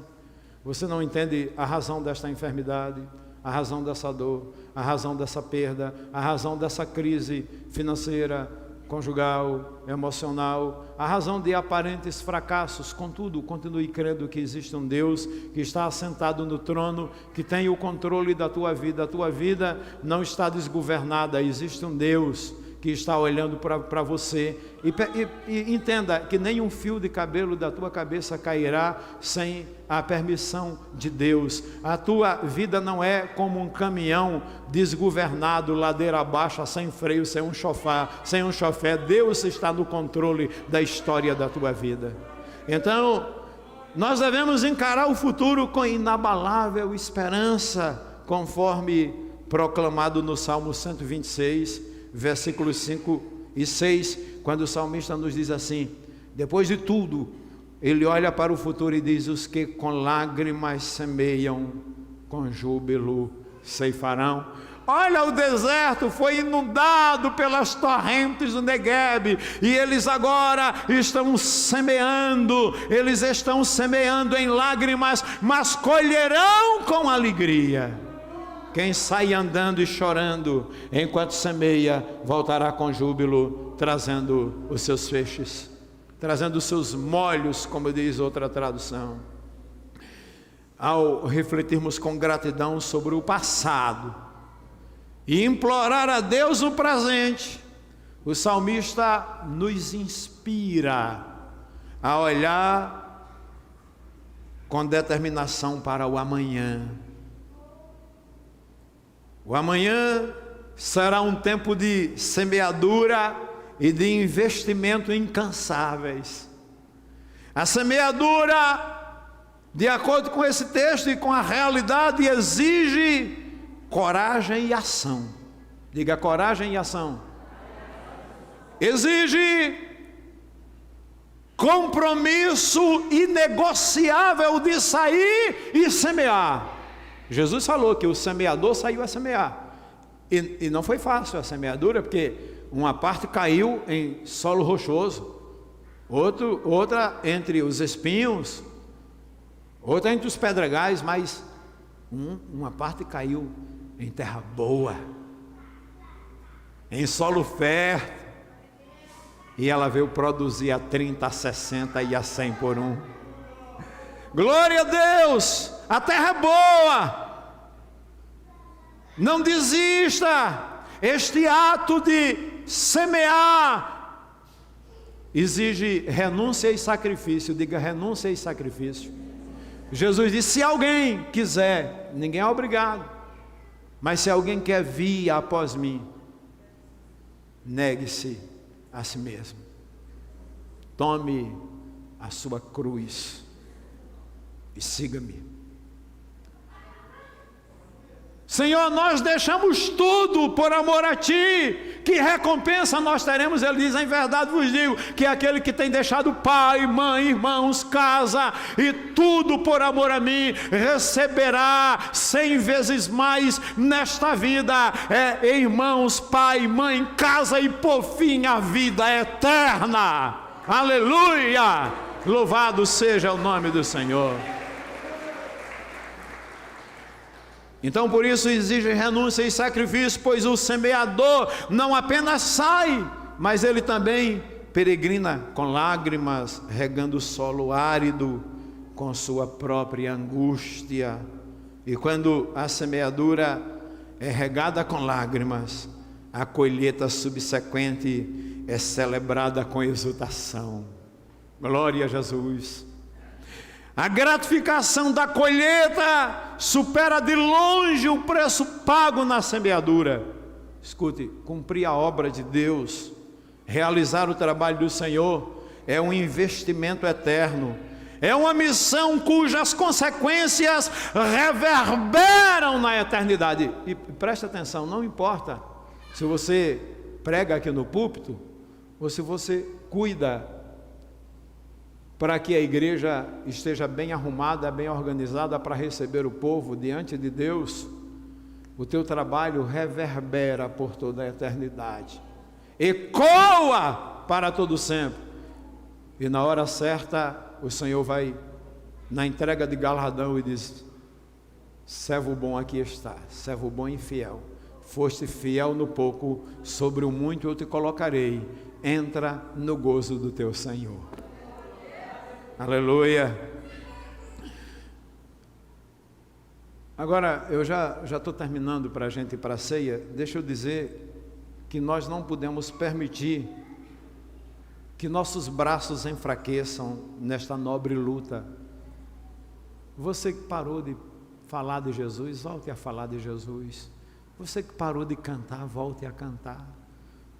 Você não entende a razão desta enfermidade, a razão dessa dor, a razão dessa perda, a razão dessa crise financeira, conjugal, emocional, a razão de aparentes fracassos. Contudo, continue crendo que existe um Deus que está assentado no trono, que tem o controle da tua vida. A tua vida não está desgovernada, existe um Deus que está olhando para você, e entenda que nenhum fio de cabelo da tua cabeça cairá sem a permissão de Deus. A tua vida não é como um caminhão desgovernado, ladeira abaixo, sem freio, sem um chofé. Deus está no controle da história da tua vida. Então, nós devemos encarar o futuro com inabalável esperança, conforme proclamado no Salmo 126, versículos 5 e 6, quando o salmista nos diz assim: depois de tudo, ele olha para o futuro e diz: os que com lágrimas semeiam, com júbilo ceifarão. Olha, o deserto foi inundado pelas torrentes do Neguebe, e eles agora estão semeando em lágrimas, mas colherão com alegria. Quem sai andando e chorando enquanto semeia, voltará com júbilo, trazendo os seus feixes, trazendo os seus molhos, como diz outra tradução. Ao refletirmos com gratidão sobre o passado e implorar a Deus o presente, o salmista nos inspira a olhar com determinação para o amanhã. O amanhã será um tempo de semeadura e de investimento incansáveis. A semeadura, de acordo com esse texto e com a realidade, exige coragem e ação. Diga: coragem e ação. Exige compromisso inegociável de sair e semear. Jesus falou que o semeador saiu a semear, e não foi fácil a semeadura, porque uma parte caiu em solo rochoso, outra entre os espinhos, outra entre os pedregais, mas uma parte caiu em terra boa, em solo fértil, e ela veio produzir a 30, a 60 e a 100 por um. Glória a Deus! A terra é boa. Não desista. Este ato de semear exige renúncia e sacrifício. Diga: renúncia e sacrifício. Jesus disse: se alguém quiser, ninguém é obrigado, mas se alguém quer vir após mim, negue-se a si mesmo, tome a sua cruz e siga-me. Senhor, nós deixamos tudo por amor a Ti, que recompensa nós teremos? Ele diz: em verdade vos digo, que aquele que tem deixado pai, mãe, irmãos, casa e tudo por amor a mim, receberá 100 vezes mais nesta vida, irmãos, pai, mãe, casa e por fim a vida eterna. Aleluia! Louvado seja o nome do Senhor. Então, por isso exige renúncia e sacrifício, pois o semeador não apenas sai, mas ele também peregrina com lágrimas, regando o solo árido com sua própria angústia. E quando a semeadura é regada com lágrimas, a colheita subsequente é celebrada com exultação. Glória a Jesus! A gratificação da colheita supera de longe o preço pago na semeadura. Escute, cumprir a obra de Deus, realizar o trabalho do Senhor, é um investimento eterno, é uma missão cujas consequências reverberam na eternidade. E preste atenção, não importa se você prega aqui no púlpito, ou se você cuida para que a igreja esteja bem arrumada, bem organizada para receber o povo diante de Deus, o teu trabalho reverbera por toda a eternidade, ecoa para todo sempre, e na hora certa o Senhor vai na entrega de galardão e diz: servo bom, aqui está, servo bom e fiel, foste fiel no pouco, sobre o muito eu te colocarei, entra no gozo do teu Senhor. Aleluia. Agora, eu já estou terminando para a gente ir para a ceia. Deixa eu dizer que nós não podemos permitir que nossos braços enfraqueçam nesta nobre luta. Você que parou de falar de Jesus, volte a falar de Jesus. Você que parou de cantar, volte a cantar.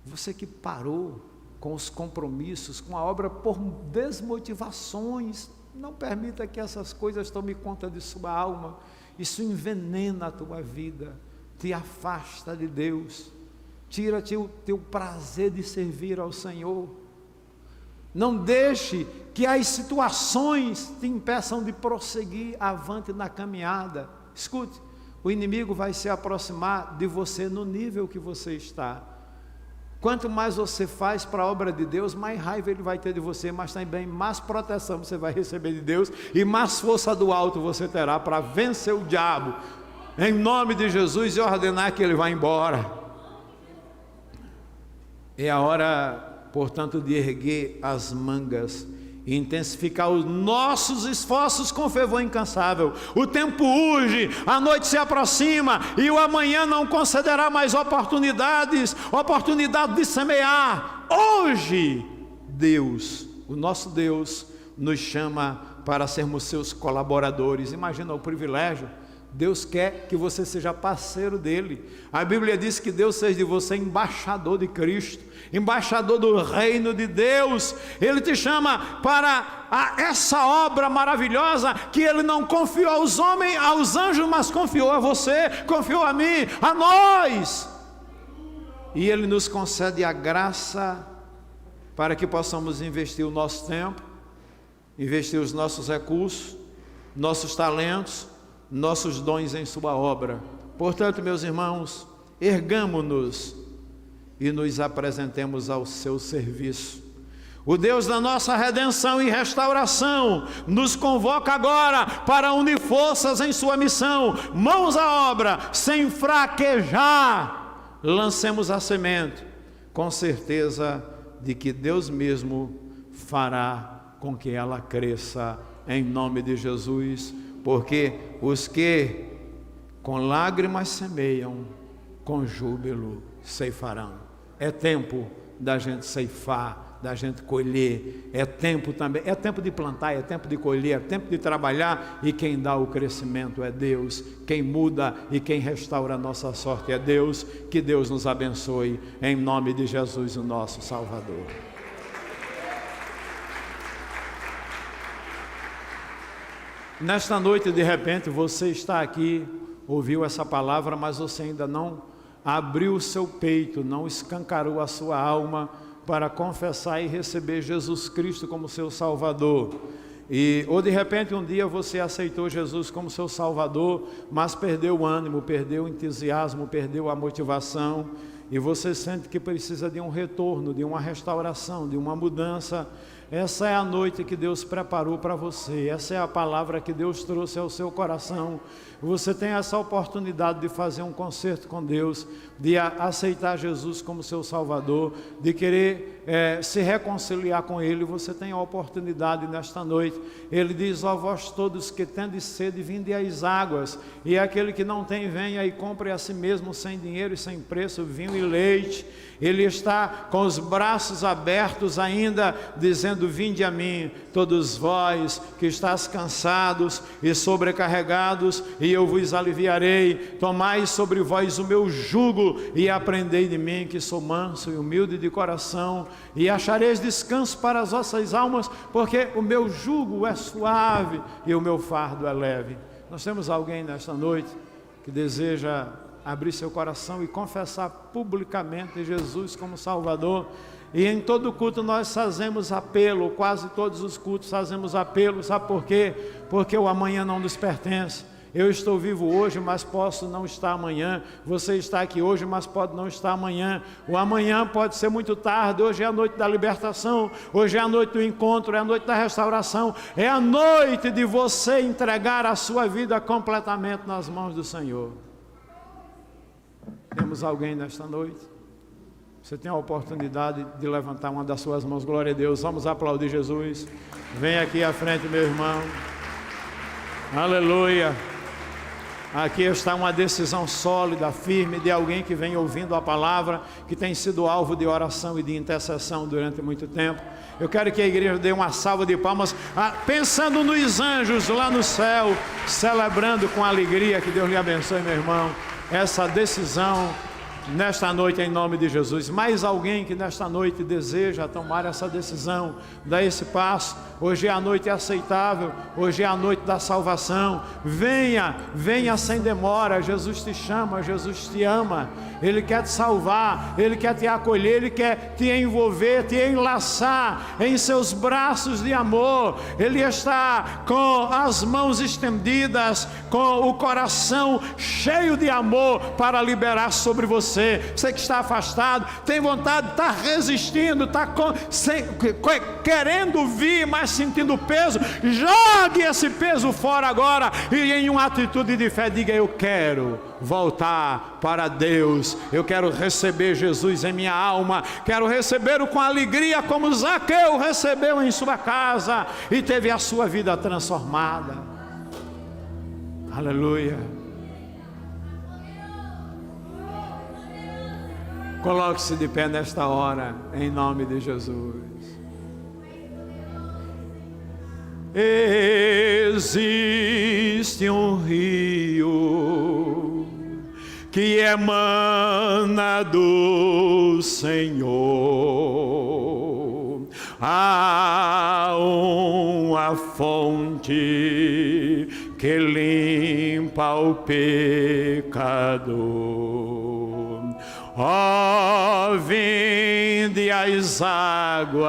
Você que parou com os compromissos, com a obra por desmotivações, não permita que essas coisas tomem conta de sua alma. Isso envenena a tua vida, te afasta de Deus. Tira-te o teu prazer de servir ao Senhor. Não deixe que as situações te impeçam de prosseguir avante na caminhada. Escute, o inimigo vai se aproximar de você no nível que você está. Quanto mais você faz para a obra de Deus, mais raiva ele vai ter de você, mas também mais proteção você vai receber de Deus e mais força do alto você terá para vencer o diabo, em nome de Jesus, e ordenar que ele vá embora. É a hora, portanto, de erguer as mangas e intensificar os nossos esforços com fervor incansável. O tempo urge, a noite se aproxima e o amanhã não concederá mais oportunidade de semear. Hoje, Deus, o nosso Deus, nos chama para sermos seus colaboradores. Imagina o privilégio. Deus quer que você seja parceiro dele. A Bíblia diz que Deus fez de você embaixador de Cristo, embaixador do reino de Deus. Ele te chama para essa obra maravilhosa que ele não confiou aos homens, aos anjos, mas confiou a você, confiou a mim, a nós. E ele nos concede a graça para que possamos investir o nosso tempo, investir os nossos recursos, nossos talentos, nossos dons em sua obra. Portanto, meus irmãos, ergamo-nos e nos apresentemos ao seu serviço. O Deus da nossa redenção e restauração nos convoca agora para unir forças em sua missão. Mãos à obra, sem fraquejar. Lancemos a semente, com certeza de que Deus mesmo fará com que ela cresça, em nome de Jesus. Porque os que com lágrimas semeiam, com júbilo ceifarão. É tempo da gente ceifar, da gente colher. É tempo também, é tempo de plantar, é tempo de colher, é tempo de trabalhar. E quem dá o crescimento é Deus. Quem muda e quem restaura a nossa sorte é Deus. Que Deus nos abençoe, em nome de Jesus, o nosso Salvador. Nesta noite, de repente, você está aqui, ouviu essa palavra, mas você ainda não abriu o seu peito, não escancarou a sua alma para confessar e receber Jesus Cristo como seu Salvador. Ou de repente um dia você aceitou Jesus como seu Salvador, mas perdeu o ânimo, perdeu o entusiasmo, perdeu a motivação, e você sente que precisa de um retorno, de uma restauração, de uma mudança. Essa é a noite que Deus preparou para você, essa é a palavra que Deus trouxe ao seu coração. Você tem essa oportunidade de fazer um concerto com Deus, de aceitar Jesus como seu Salvador, de querer se reconciliar com Ele. Você tem a oportunidade nesta noite. Ele diz: ó vós todos que tendes sede, vinde às águas, e aquele que não tem, venha e compre a si mesmo sem dinheiro e sem preço vinho e leite. Ele está com os braços abertos ainda, dizendo: vinde a mim, todos vós que estáis cansados e sobrecarregados, e eu vos aliviarei. Tomai sobre vós o meu jugo e aprendei de mim, que sou manso e humilde de coração, e achareis descanso para as vossas almas, porque o meu jugo é suave e o meu fardo é leve. Nós temos alguém nesta noite que deseja abrir seu coração e confessar publicamente Jesus como Salvador. E em todo culto nós fazemos apelo, quase todos os cultos fazemos apelo. Sabe por quê? Porque o amanhã não nos pertence. Eu estou vivo hoje, mas posso não estar amanhã. Você está aqui hoje, mas pode não estar amanhã. O amanhã pode ser muito tarde. Hoje é a noite da libertação, hoje é a noite do encontro, é a noite da restauração, é a noite de você entregar a sua vida completamente nas mãos do Senhor. Temos alguém nesta noite? Você tem a oportunidade de levantar uma das suas mãos. Glória a Deus. Vamos aplaudir Jesus. Vem aqui à frente, meu irmão. Aleluia. Aqui está uma decisão sólida, firme, de alguém que vem ouvindo a palavra, que tem sido alvo de oração e de intercessão durante muito tempo. Eu quero que a igreja dê uma salva de palmas, pensando nos anjos lá no céu, celebrando com alegria. Que Deus lhe abençoe, meu irmão, essa decisão Nesta noite, em nome de Jesus, mais alguém que nesta noite deseja tomar essa decisão, dar esse passo. Hoje é a noite aceitável, hoje é a noite da salvação. Venha, venha sem demora. Jesus te chama, Jesus te ama. Ele quer te salvar, Ele quer te acolher, Ele quer te envolver, te enlaçar em seus braços de amor. Ele está com as mãos estendidas, com o coração cheio de amor para liberar sobre você. Você que está afastado, tem vontade, está resistindo, está querendo vir, mas sentindo peso. Jogue esse peso fora agora e em uma atitude de fé diga: eu quero voltar para Deus, eu quero receber Jesus em minha alma, quero recebê-lo com alegria como Zaqueu recebeu em sua casa e teve a sua vida transformada. Aleluia. Coloque-se de pé nesta hora, em nome de Jesus. Existe um rio que emana do Senhor. Há uma fonte que limpa o pecador. Ó, vinde as águas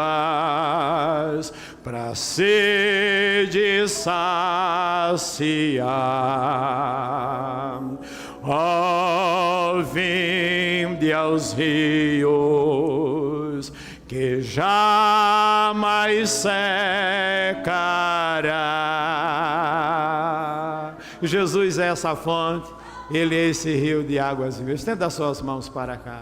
para sede saciar. Ó, vinde aos rios que jamais secará. Jesus é essa fonte. Ele é esse rio de águas vivas. Estenda as suas mãos para cá.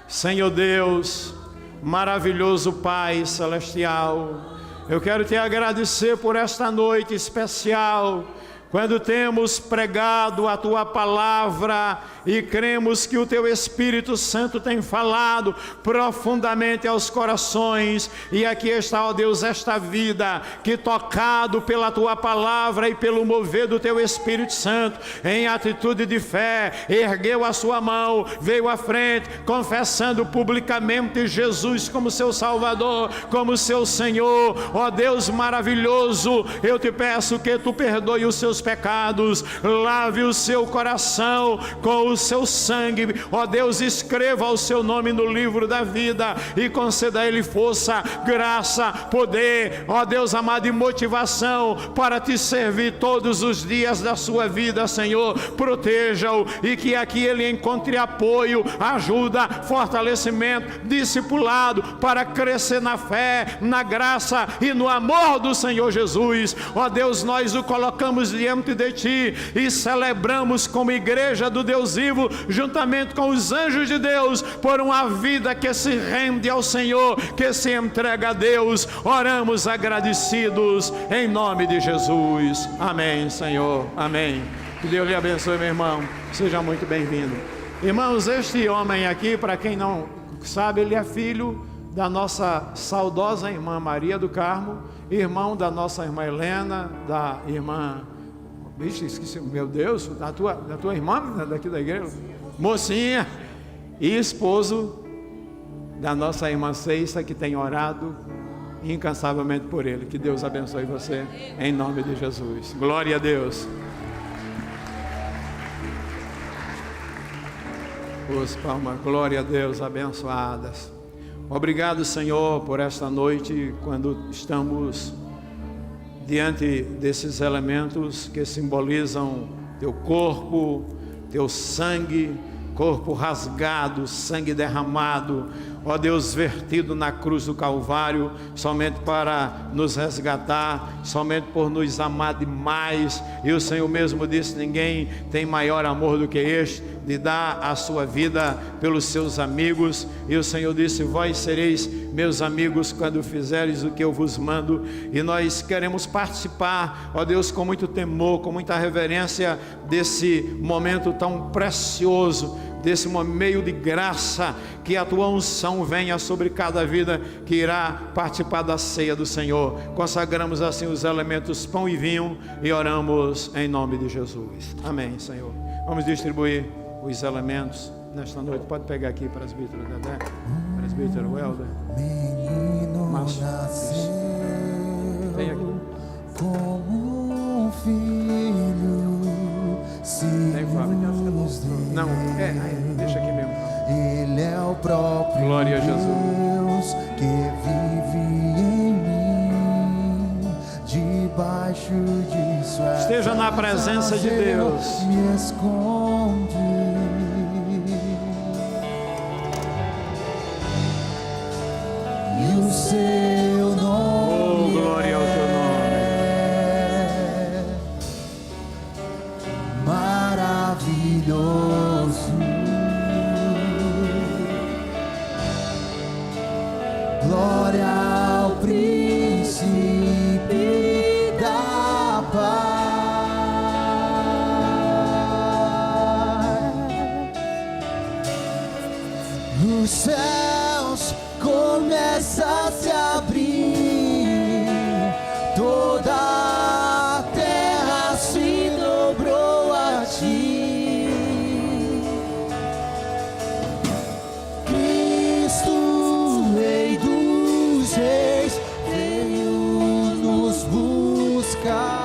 Senhor Deus, maravilhoso Pai celestial, eu quero te agradecer por esta noite especial, quando temos pregado a Tua palavra e cremos que o Teu Espírito Santo tem falado profundamente aos corações. E aqui está, ó Deus, esta vida que, tocado pela Tua palavra e pelo mover do Teu Espírito Santo, em atitude de fé, ergueu a sua mão, veio à frente, confessando publicamente Jesus como seu Salvador, como seu Senhor. Ó Deus maravilhoso, eu te peço que Tu perdoe os seus pecados, lave o seu coração com o seu sangue. Ó Deus, escreva o seu nome no livro da vida e conceda a Ele força, graça, poder, ó Deus amado, e motivação para te servir todos os dias da sua vida, Senhor. Proteja-o e que aqui ele encontre apoio, ajuda, fortalecimento, discipulado para crescer na fé, na graça e no amor do Senhor Jesus. Ó Deus, nós o colocamos diante de Ti e celebramos como igreja do Deus vivo, juntamente com os anjos de Deus, por uma vida que se rende ao Senhor, que se entrega a Deus. Oramos agradecidos em nome de Jesus. Amém, Senhor. Amém. Que Deus lhe abençoe, meu irmão. Seja muito bem-vindo. Irmãos, este homem aqui, para quem não sabe, ele é filho da nossa saudosa irmã Maria do Carmo, irmão da nossa irmã Helena, da irmã... Vixe, esqueci, meu Deus, da tua irmã daqui da igreja, mocinha, e esposo da nossa irmã Ceissa, que tem orado incansavelmente por ele. Que Deus abençoe você, em nome de Jesus. Glória a Deus. Os palmas, glória a Deus, abençoadas. Obrigado, Senhor, por esta noite, quando estamos diante desses elementos que simbolizam Teu corpo, Teu sangue, corpo rasgado, sangue derramado, ó Deus, vertido na cruz do Calvário, somente para nos resgatar, somente por nos amar demais. E o Senhor mesmo disse: ninguém tem maior amor do que este, de dar a sua vida pelos seus amigos. E o Senhor disse: vós sereis meus amigos quando fizeres o que eu vos mando. E nós queremos participar, ó Deus, com muito temor, com muita reverência desse momento tão precioso, desse meio de graça, que a Tua unção venha sobre cada vida que irá participar da ceia do Senhor. Consagramos assim os elementos pão e vinho e oramos em nome de Jesus. Amém, Senhor. Vamos distribuir os elementos. nesta noite. Pode pegar aqui, presbítero Dedé, presbítero Helder. Menino nasceu Vem aqui. como um filho, se nos deu. Não, deixa aqui mesmo. Ele é o próprio Glória a Jesus. Deus que vive em mim, debaixo de sua Esteja na presença de Deus. Me esconde. E o seu nome, glória ao teu nome, maravilhoso. Glória ao príncipe da paz. Os céus começam a se abrir, toda a terra se dobrou a ti. Cristo, Rei dos Reis, veio nos buscar.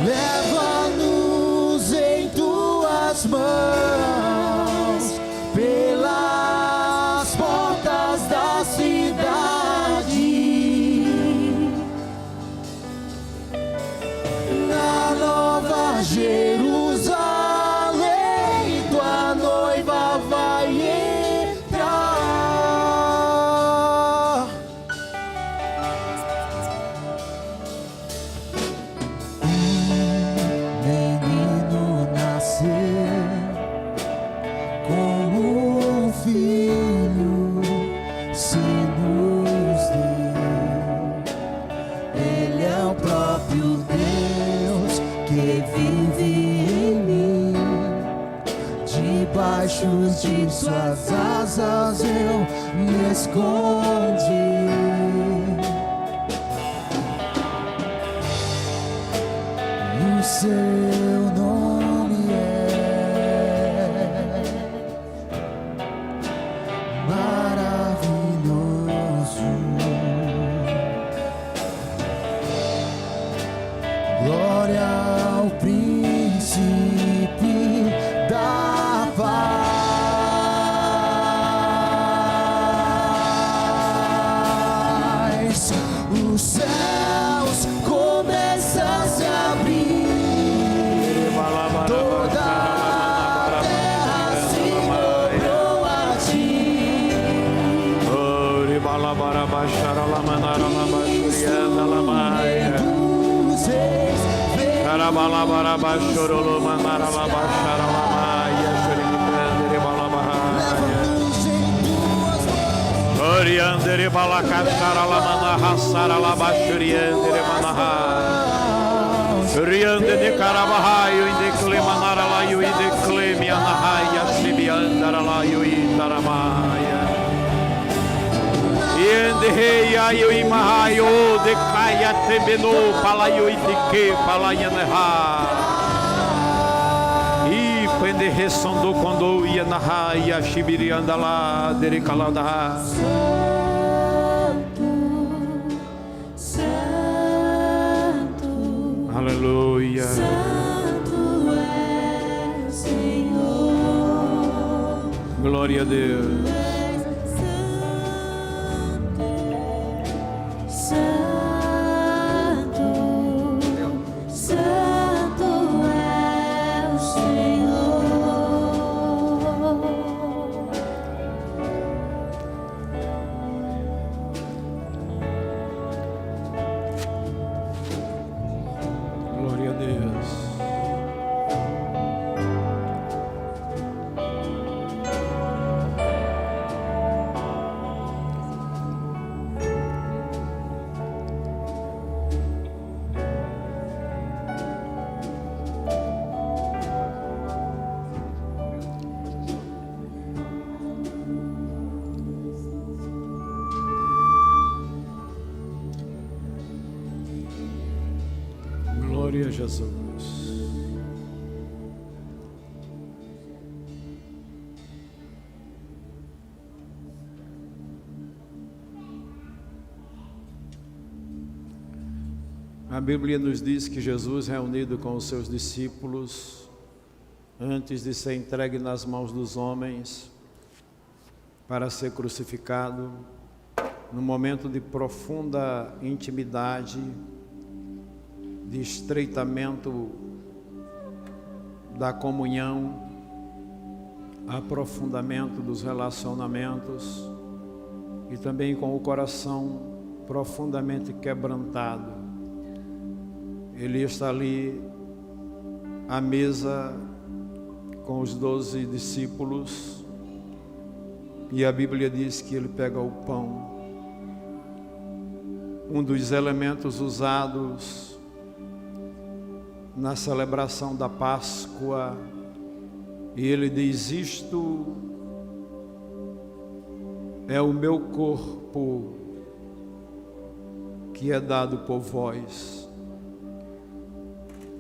Leva-nos em tuas mãos pelas portas da cidade, na Nova Jerusalém, tua noiva vai entrar. Menino nasceu como um filho, se nos deu. Ele é o próprio Deus que vive em mim, debaixo de suas asas eu me escondi. O seu nome é maravilhoso. Glória ao príncipe da paz. Os céus começam a se abrir, toda a terra se dobrou a ti. Dos reis, leva-nos em tuas mãos. Oriandere balakashara la manaha sara la bashuriandere manaha. Riande de Carabahaio, indeclé manara la yu, indeclé mianahaya, sibiandara la yu, itaramaya. Iende rei ayo imahayo, de caia tebeno, palayo itique, palayaneha. E quando ressondo quando ia na raia, shibiriandala, derecalandaha. Aleluia. Santo é o Senhor. Glória a Deus. Santo, Santo é o Senhor. Glória a Deus. A Bíblia nos diz que Jesus, reunido com os seus discípulos, antes de ser entregue nas mãos dos homens para ser crucificado, num momento de profunda intimidade, de estreitamento da comunhão, aprofundamento dos relacionamentos e também com o coração profundamente quebrantado, ele está ali à mesa com os 12 discípulos e a Bíblia diz que ele pega o pão, um dos elementos usados na celebração da Páscoa, e ele diz: isto é o meu corpo que é dado por vós.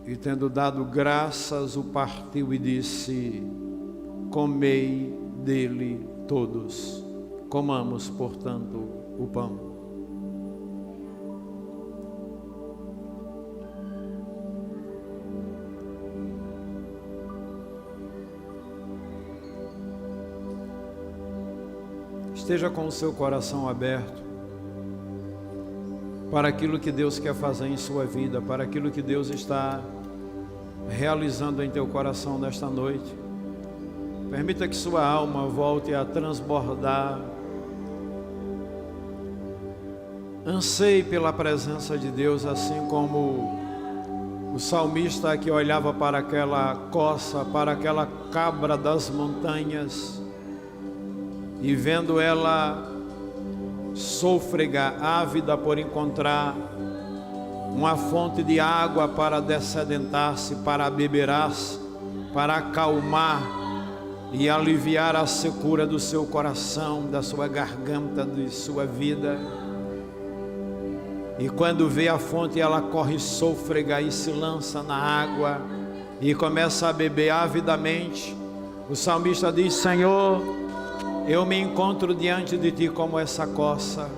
E tendo dado graças, o partiu e disse: comei dele todos. Comamos, portanto, o pão. Esteja com o seu coração aberto para aquilo que Deus quer fazer em sua vida, para aquilo que Deus está realizando em teu coração nesta noite. Permita que sua alma volte a transbordar. Anseie pela presença de Deus, assim como o salmista que olhava para aquela coça, para aquela cabra das montanhas, e vendo ela sôfrega, ávida por encontrar uma fonte de água para dessedentar-se, para beberar-se, para acalmar e aliviar a secura do seu coração, da sua garganta, de sua vida. E quando vê a fonte, ela corre sôfrega e se lança na água e começa a beber avidamente. O salmista diz: Senhor, eu me encontro diante de ti como essa coça.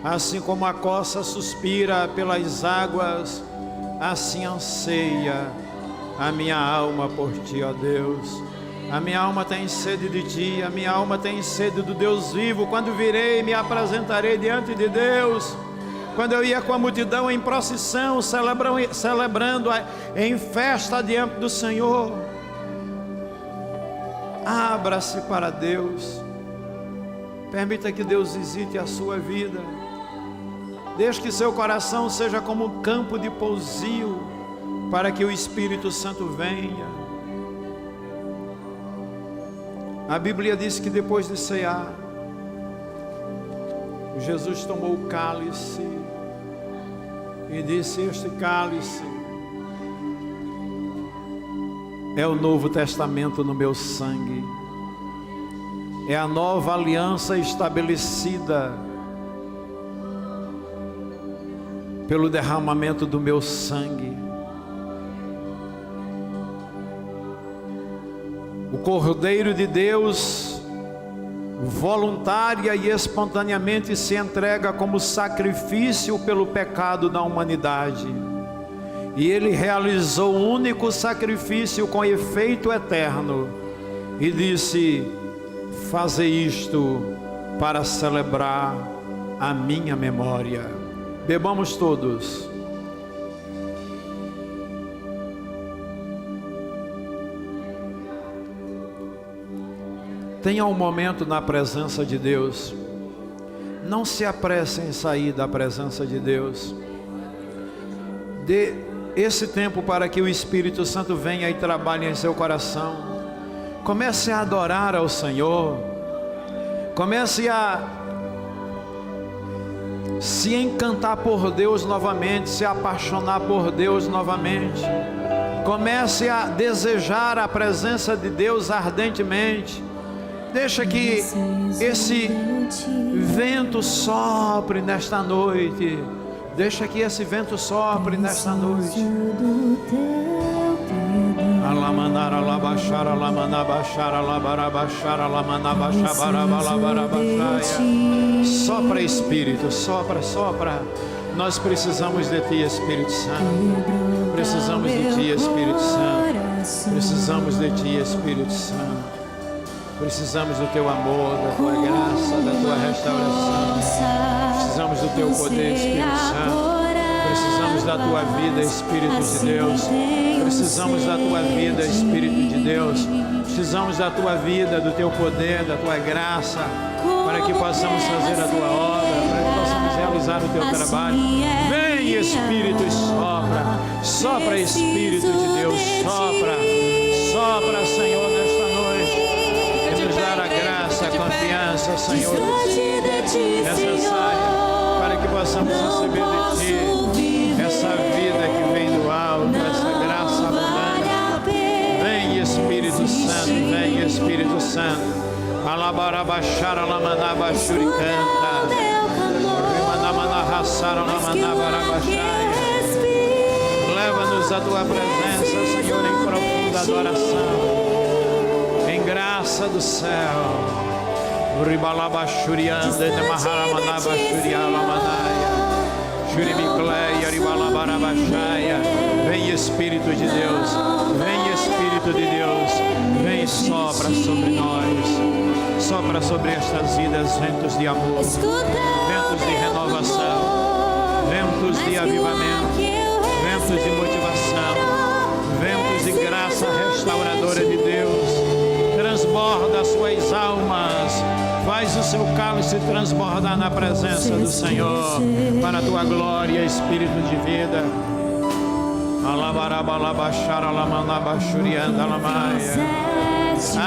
Assim como a coça suspira pelas águas, assim anseia a minha alma por ti, ó Deus. A minha alma tem sede de ti, a minha alma tem sede do Deus vivo. Quando virei, me apresentarei diante de Deus. Quando eu ia com a multidão em procissão, celebrando em festa diante do Senhor, abra-se para Deus. Permita que Deus visite a sua vida. Deixe que seu coração seja como um campo de pousio, para que o Espírito Santo venha. A Bíblia diz que depois de cear, Jesus tomou o cálice e disse: este cálice é o Novo Testamento no meu sangue. É a nova aliança estabelecida pelo derramamento do meu sangue. O Cordeiro de Deus voluntária e espontaneamente se entrega como sacrifício pelo pecado da humanidade. E ele realizou o único sacrifício com efeito eterno e disse: fazei isto para celebrar a minha memória. Bebamos todos. Tenha um momento na presença de Deus. Não se apresse em sair da presença de Deus. Dê esse tempo para que o Espírito Santo venha e trabalhe em seu coração. Comece a adorar ao Senhor. Comece a se encantar por Deus novamente, se apaixonar por Deus novamente. Comece a desejar a presença de Deus ardentemente. Deixa que esse vento sopre nesta noite. Deixa que esse vento sopre nesta noite. Alamanara labachara lamanabachara labarabachara lamanabachabarabalabarabachaia. Sopra Espírito, sopra, sopra. Nós precisamos de Ti, Espírito Santo. Precisamos de Ti, Espírito Santo. Precisamos de Ti, Espírito Santo. Precisamos do Teu amor, da Tua graça, da Tua restauração. Precisamos do Teu poder, Espírito Santo. Precisamos da Tua vida, Espírito de Deus. Precisamos da Tua vida, Espírito de Deus. Precisamos da Tua vida, do Teu poder, da Tua graça, para que possamos fazer a Tua obra, para que possamos realizar o Teu trabalho. Vem, Espírito, e sopra. Sopra, Espírito de Deus, sopra. Sopra, Senhor, nesta noite. E nos dar a graça, a confiança, Senhor, necessária para que possamos receber de Ti essa vida que vem do alto, essa graça abundante. Vem, Espírito Santo, vem, Espírito Santo. Alabarabachara lamanaba shuricanta. Rimanamana rassara lamanaba rabachaya. Leva-nos à Tua presença, Senhor, em profunda adoração, em graça do céu. Ribalabachurianda de Maharamanabachurialamanaya. Shuribicleia, Ribalabarabachaya. Vem, Espírito de Deus, vem, Espírito de Deus, vem e sopra sobre nós, sopra sobre estas vidas ventos de amor, ventos de renovação, ventos de avivamento, ventos de motivação, ventos de graça restauradora de Deus. Transborda as suas almas, faz o seu cálice transbordar na presença do Senhor, para a Tua glória, Espírito de vida.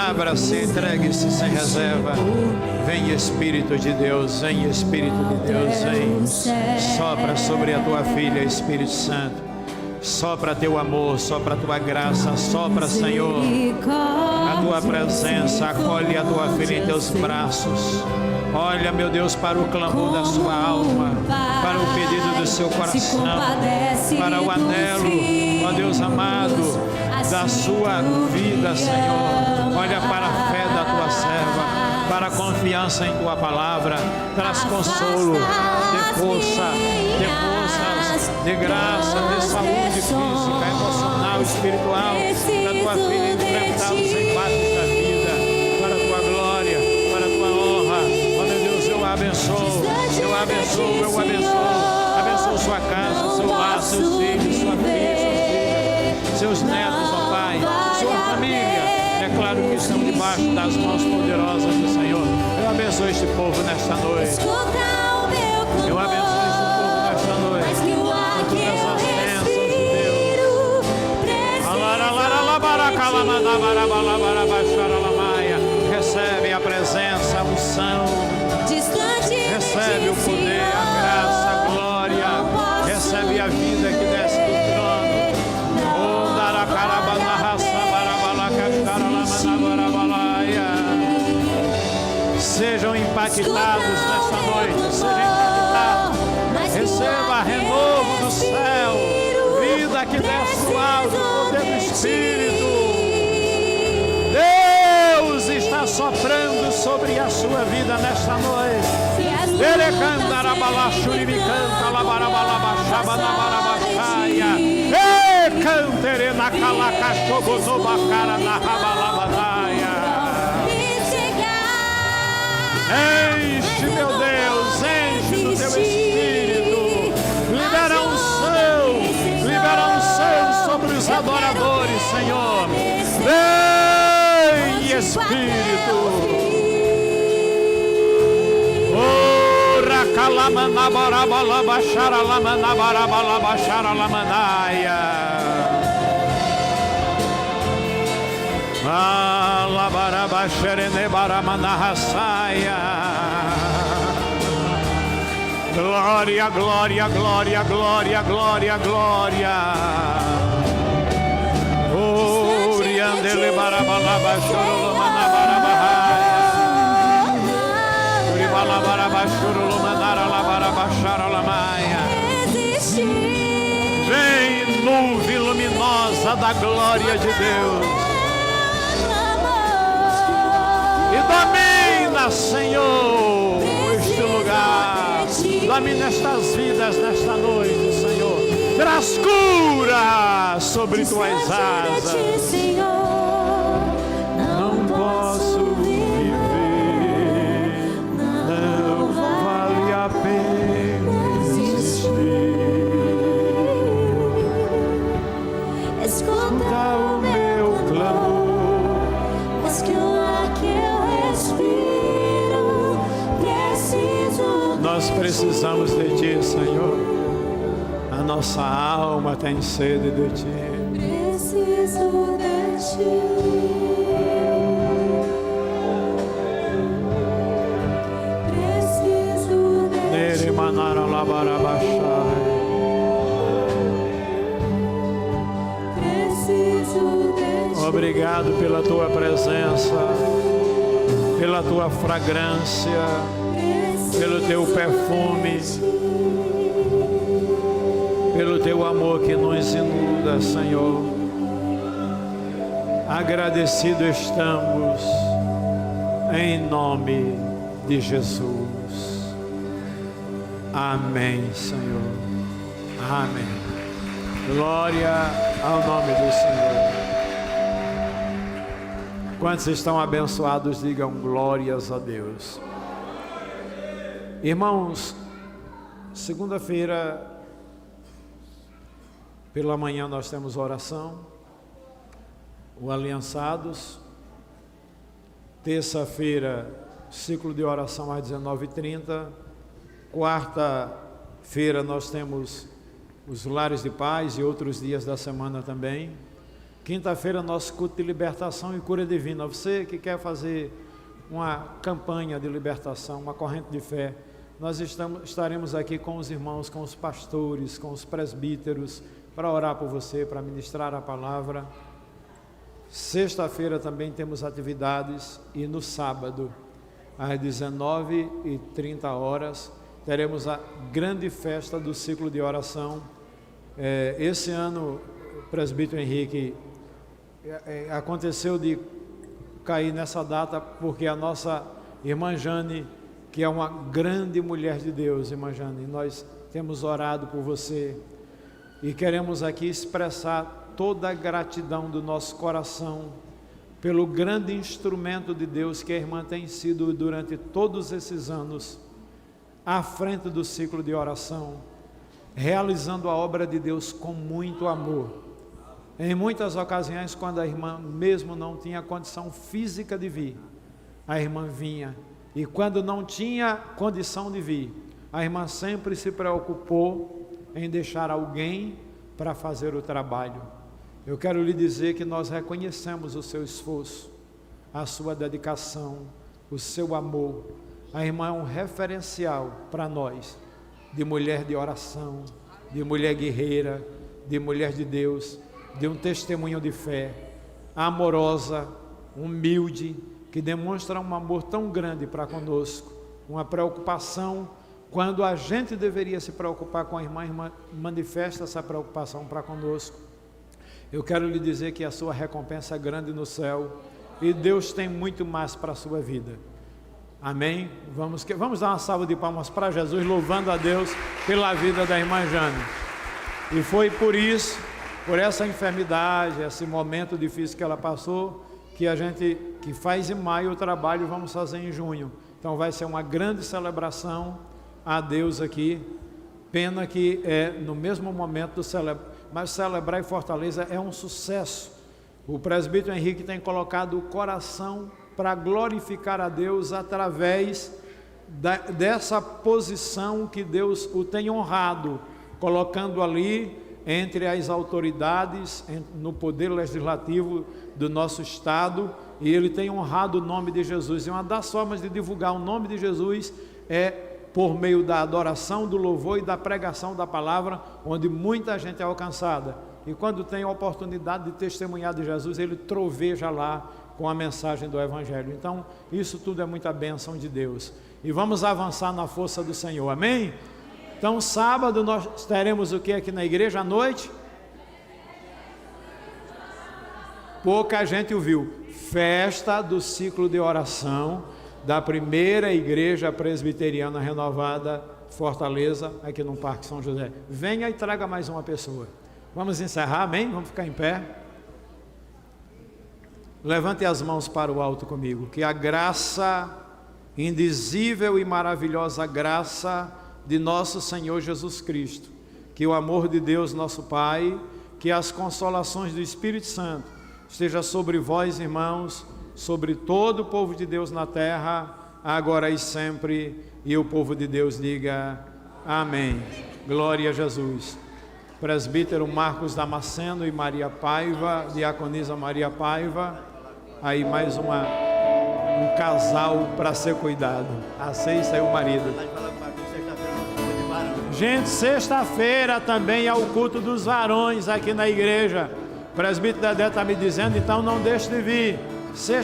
Abra-se, entregue-se sem reserva. Vem, Espírito de Deus, vem, Espírito de Deus, vem. Sopra sobre a Tua filha, Espírito Santo. Sopra Teu amor, sopra a Tua graça, sopra, Senhor, a Tua presença. Acolhe a Tua filha em Teus braços. Olha, meu Deus, para o clamor da sua alma, para o pedido do seu coração, para o anelo, ó Deus amado, da sua vida, Senhor. Olha para a fé da Tua serva, para a confiança em Tua palavra. Traz consolo, de força, de forças, de graça, de saúde física, emocional, espiritual, para a Tua filha enfrentar os embates da vida, para a Tua glória, para a Tua honra. Ó meu Deus, eu abençoo, eu abençoo, eu abençoo. Abençoo sua casa, seu lar, seus filhos, sua filha, seus netos, ó Pai, sua família. Declaro que estão debaixo das mãos poderosas do Senhor. Eu abençoo este povo nesta noite. Eu abençoo este povo nesta noite. Com todas as bênçãos de Deus. Recebe a presença, a unção. Recebe o poder, a graça, a glória. Recebe a vida que desce do trono. Sejam impactados nesta noite, sejam impactados. Receba renovo do céu, vida que desce do alto, poder do Espírito. Deus está soprando sobre a sua vida nesta noite. Ele canta rabalachuribicanta labarabalabachabanabarabachaya. E cantere na calacachobonobacara na rabalabanaia. Enche, meu Deus, enche do Teu Espírito. Libera unção sobre os adoradores, Senhor. Vem, Espírito. Oh, racalamanabarabalabacharalamanabarabalabacharamanaia. Glória, glória, glória, glória, glória, glória. Oriandele barabalaba chorolomanabarabaia. Uribalabaraba chorolomanaralabarabacharalamaia. Vem, nuvem luminosa da glória de Deus. E domina, Senhor, este lugar. Domina estas vidas nesta noite, Senhor. Traz cura sobre tuas Distante de asas. ti, Senhor, Não posso viver, não vale a pena existir. Escuta O meu clamor, és que o ar que eu respiro, preciso nós precisamos de Ti, Senhor. A nossa alma tem sede de Ti. preciso de ti. Preciso de Nere ti. manara labarabashai. Preciso de ti. Obrigado pela Tua presença, pela Tua fragrância, pelo Teu perfume, pelo Teu amor que nos inunda, Senhor. Agradecido estamos, em nome de Jesus. Amém, Senhor. Amém. Glória ao nome do Senhor. Quantos estão abençoados, digam glórias a Deus. Irmãos, segunda-feira, pela manhã nós temos oração, o Aliançados. Terça-feira, ciclo de oração às 19h30. Quarta-feira nós temos os lares de paz e outros dias da semana também. Quinta-feira, nosso culto de libertação e cura divina. Você que quer fazer uma campanha de libertação, uma corrente de fé, nós estaremos aqui com os irmãos, com os pastores, com os presbíteros, para orar por você, para ministrar a palavra. Sexta-feira também temos atividades e no sábado, às 19h30, teremos a grande festa do ciclo de oração. Esse ano, o presbítero Henrique aconteceu de cair nessa data porque a nossa irmã Jane, que é uma grande mulher de Deus, irmã Jane, nós temos orado por você e queremos aqui expressar toda a gratidão do nosso coração pelo grande instrumento de Deus que a irmã tem sido durante todos esses anos à frente do ciclo de oração, realizando a obra de Deus com muito amor. Em muitas ocasiões, quando a irmã mesmo não tinha condição física de vir, a irmã vinha, e quando não tinha condição de vir, a irmã sempre se preocupou em deixar alguém para fazer o trabalho. Eu quero lhe dizer que nós reconhecemos o seu esforço, a sua dedicação, o seu amor. A irmã é um referencial para nós, de mulher de oração, de mulher guerreira, de mulher de Deus, de um testemunho de fé, amorosa, humilde, que demonstra um amor tão grande para conosco, uma preocupação. Quando a gente deveria se preocupar com a irmã manifesta essa preocupação para conosco. Eu quero lhe dizer que a sua recompensa é grande no céu e Deus tem muito mais para a sua vida. Amém? Vamos dar uma salva de palmas para Jesus, louvando a Deus pela vida da irmã Jane. E foi por isso, por essa enfermidade, esse momento difícil que ela passou, que a gente que faz em maio o trabalho, vamos fazer em junho. Então vai ser uma grande celebração a Deus aqui. Pena que é no mesmo momento do mas celebrar em Fortaleza é um sucesso. O presbítero Henrique tem colocado o coração para glorificar a Deus através dessa posição que Deus o tem honrado, colocando ali entre as autoridades, no poder legislativo do nosso estado, e ele tem honrado o nome de Jesus. E uma das formas de divulgar o nome de Jesus é por meio da adoração, do louvor e da pregação da palavra, onde muita gente é alcançada. E quando tem a oportunidade de testemunhar de Jesus, ele troveja lá com a mensagem do Evangelho. Então, isso tudo é muita bênção de Deus. E vamos avançar na força do Senhor, amém? Então, sábado nós teremos o que aqui na igreja à noite? Pouca gente ouviu. Festa do ciclo de oração da primeira igreja presbiteriana renovada Fortaleza, aqui no Parque São José. Venha e traga mais uma pessoa. Vamos encerrar, amém? Vamos ficar em pé. Levante as mãos para o alto comigo. Que a graça, indizível e maravilhosa graça de nosso Senhor Jesus Cristo, que o amor de Deus nosso Pai, que as consolações do Espírito Santo esteja sobre vós, irmãos, sobre todo o povo de Deus na terra, agora e sempre, e o povo de Deus diga amém. Glória a Jesus. Presbítero Marcos Damasceno e Maria Paiva, diaconisa Maria Paiva, aí mais um casal para ser cuidado. Aceita aí o marido. Gente, sexta-feira também é o culto dos varões aqui na igreja. O presbítero Dedé está me dizendo, então não deixe de vir.